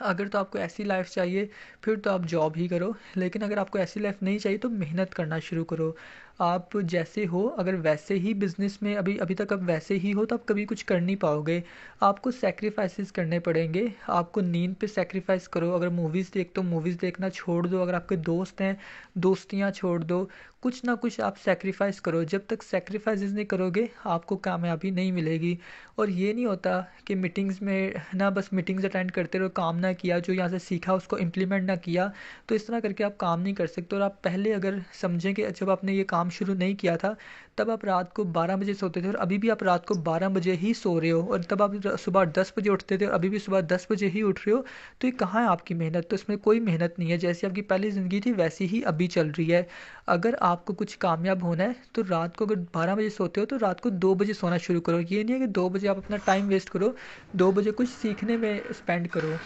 अगर तो आपको ऐसी लाइफ चाहिए, फिर तो आप जॉब ही करो। लेकिन अगर आपको ऐसी लाइफ नहीं चाहिए तो मेहनत करना शुरू करो। आप जैसे हो, अगर वैसे ही बिज़नेस में अभी अभी तक आप वैसे ही हो, तो आप कभी कुछ कर नहीं पाओगे। आपको सैक्रिफाइसेस करने पड़ेंगे। आपको नींद पे सैक्रिफाइस करो। अगर मूवीज़ देखते हो, मूवीज़ देखना छोड़ दो। अगर आपके दोस्त हैं, दोस्तियाँ छोड़ दो। कुछ ना कुछ आप सैक्रिफाइस करो। जब तक सैक्रिफाइसेस नहीं करोगे, आपको कामयाबी नहीं मिलेगी। और ये नहीं होता कि मीटिंग्स में ना बस मीटिंग्स अटेंड करते रहो, काम ना किया, जो यहाँ से सीखा उसको इम्प्लीमेंट ना किया, तो इस तरह करके आप काम नहीं कर सकते। और आप पहले अगर समझें कि जब आपने ये काम शुरू नहीं किया था, तब आप रात को 12 बजे सोते थे और अभी भी आप रात को 12 बजे ही सो रहे हो, और तब आप सुबह 10 बजे उठते थे और अभी भी सुबह 10 बजे ही उठ रहे हो, तो ये कहाँ है आपकी मेहनत। तो इसमें कोई मेहनत नहीं है। जैसी आपकी पहली ज़िंदगी थी वैसी ही अभी चल रही है। अगर आपको कुछ कामयाब होना है तो रात को अगर 12 बजे सोते हो तो रात को 2 बजे सोना शुरू करो। ये नहीं है कि 2 बजे आप अपना टाइम वेस्ट करो, 2 बजे कुछ सीखने में स्पेंड करो।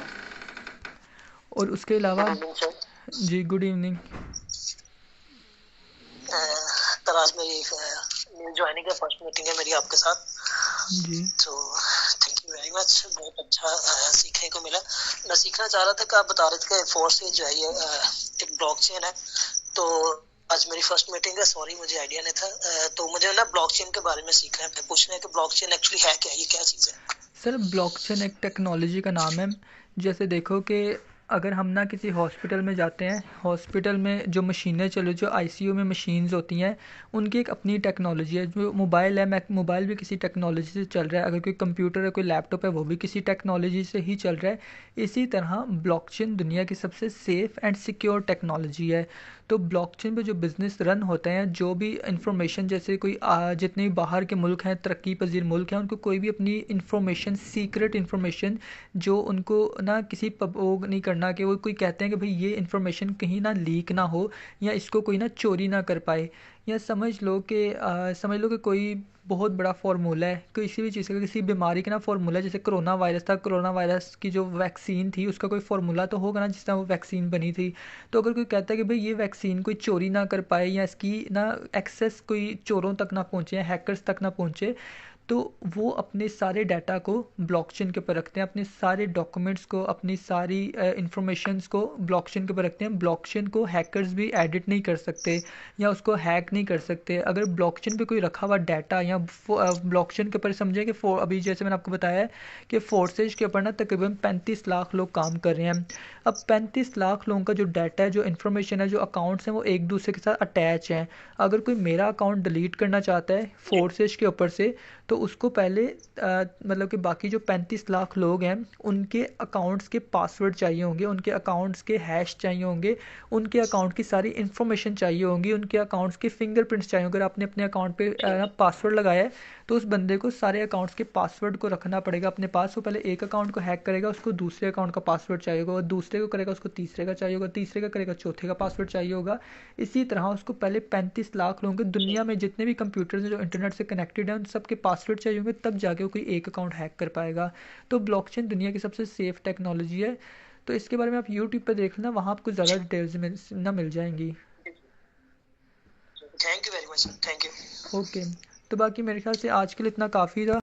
और उसके अलावा जी, गुड इवनिंग। सर आज मेरी न्यू ज्वाइनिंग का फर्स्ट मीटिंग है मेरी आपके साथ जी। तो थैंक यू वेरी मच, बहुत अच्छा सीखने को मिला। मैं सीखना चाह रहा था कि आप बता रहे थे कि फोर्स जो है ये एक ब्लॉकचेन है, तो आज मेरी फर्स्ट मीटिंग है। सॉरी मुझे आइडिया नहीं था, तो मुझे ना ब्लॉकचेन के बारे में सीखना है। मैं पूछना है कि ब्लॉकचेन एक्चुअली है क्या, ये क्या चीज़ है? सर ब्लॉकचेन एक टेक्नोलॉजी का नाम है। जैसे देखो कि अगर हम ना किसी हॉस्पिटल में जाते हैं, हॉस्पिटल में जो मशीनें चलो, जो आईसीयू में मशीन्स होती हैं, उनकी एक अपनी टेक्नोलॉजी है। जो मोबाइल है, मोबाइल भी किसी टेक्नोलॉजी से चल रहा है। अगर कोई कंप्यूटर है, कोई लैपटॉप है, वो भी किसी टेक्नोलॉजी से ही चल रहा है। इसी तरह ब्लॉकचेन दुनिया की सबसे सेफ़ एंड सिक्योर टेक्नोलॉजी है। तो ब्लॉकचेन पे जो बिज़नेस रन होते हैं, जो भी इंफॉर्मेशन, जैसे कोई जितने भी बाहर के मुल्क हैं, तरक्की पजीर मुल्क हैं, उनको कोई भी अपनी इंफॉर्मेशन, सीक्रेट इंफॉर्मेशन जो उनको ना किसी वो नहीं करना, कि वो कोई कहते हैं कि भाई ये इंफॉर्मेशन कहीं ना लीक ना हो या इसको कोई ना चोरी ना कर पाए। या समझ लो कि कोई बहुत बड़ा फार्मूला है, किसी भी चीज़ का, किसी बीमारी का ना फार्मूला, जैसे कोरोना वायरस था, कोरोना वायरस की जो वैक्सीन थी उसका कोई फार्मूला तो होगा ना, जिस तरह वो वैक्सीन बनी थी। तो अगर कोई कहता है कि भाई ये वैक्सीन कोई चोरी ना कर पाए या इसकी ना एक्सेस कोई चोरों तक ना पहुँचे, हैकर्स तक ना पहुँचे, तो वो अपने सारे डाटा को ब्लॉकचेन के ऊपर रखते हैं, अपने सारे डॉक्यूमेंट्स को, अपनी सारी इंफॉर्मेशंस को ब्लॉकचेन के ऊपर रखते हैं। ब्लॉकचेन को हैकर्स भी एडिट नहीं कर सकते या उसको हैक नहीं कर सकते। अगर ब्लॉकचेन पे कोई रखा हुआ डाटा या ब्लॉकचेन के ऊपर समझे कि अभी जैसे मैंने आपको बताया है कि फोर्सेज के ऊपर ना तकरीबन 35 लाख लोग काम कर रहे हैं। अब 35 लाख लोगों का जो डाटा है, जो इन्फॉर्मेशन है, जो अकाउंट्स हैं, वो एक दूसरे के साथ अटैच हैं। अगर कोई मेरा अकाउंट डिलीट करना चाहता है फोर्सेज के ऊपर से, तो उसको पहले मतलब कि बाकी जो 35 लाख लोग हैं उनके अकाउंट्स के पासवर्ड चाहिए होंगे, उनके अकाउंट्स के हैश चाहिए होंगे, उनके अकाउंट की सारी इन्फॉर्मेशन चाहिए होंगी, उनके अकाउंट्स के फिंगरप्रिंट्स चाहिए होंगे। अगर आपने अपने अकाउंट पे पासवर्ड लगाया है तो उस बंदे को सारे अकाउंट्स के पासवर्ड को रखना पड़ेगा अपने पास। वो पहले एक अकाउंट को हैक करेगा, उसको दूसरे अकाउंट का पासवर्ड चाहिए होगा, दूसरे को करेगा उसको तीसरे का चाहिए होगा, तीसरे का करेगा चौथे का पासवर्ड चाहिए होगा। इसी तरह उसको पहले 35 लाख लोगों के दुनिया में जितने भी कंप्यूटर्स हैं जो इंटरनेट से कनेक्टेड हैं उन सबके पासवर्ड चाहिए होंगे, तब जाके वो कोई एक अकाउंट हैक कर पाएगा। तो ब्लॉकचेन दुनिया की सबसे सेफ टेक्नोलॉजी है। तो इसके बारे में आप यूट्यूब पर देख लेना, वहाँ आपको ज़्यादा डिटेल्स मिल जाएंगी। Thank you very much, thank you. Okay, तो बाकी मेरे ख्याल से आज के लिए इतना काफ़ी था।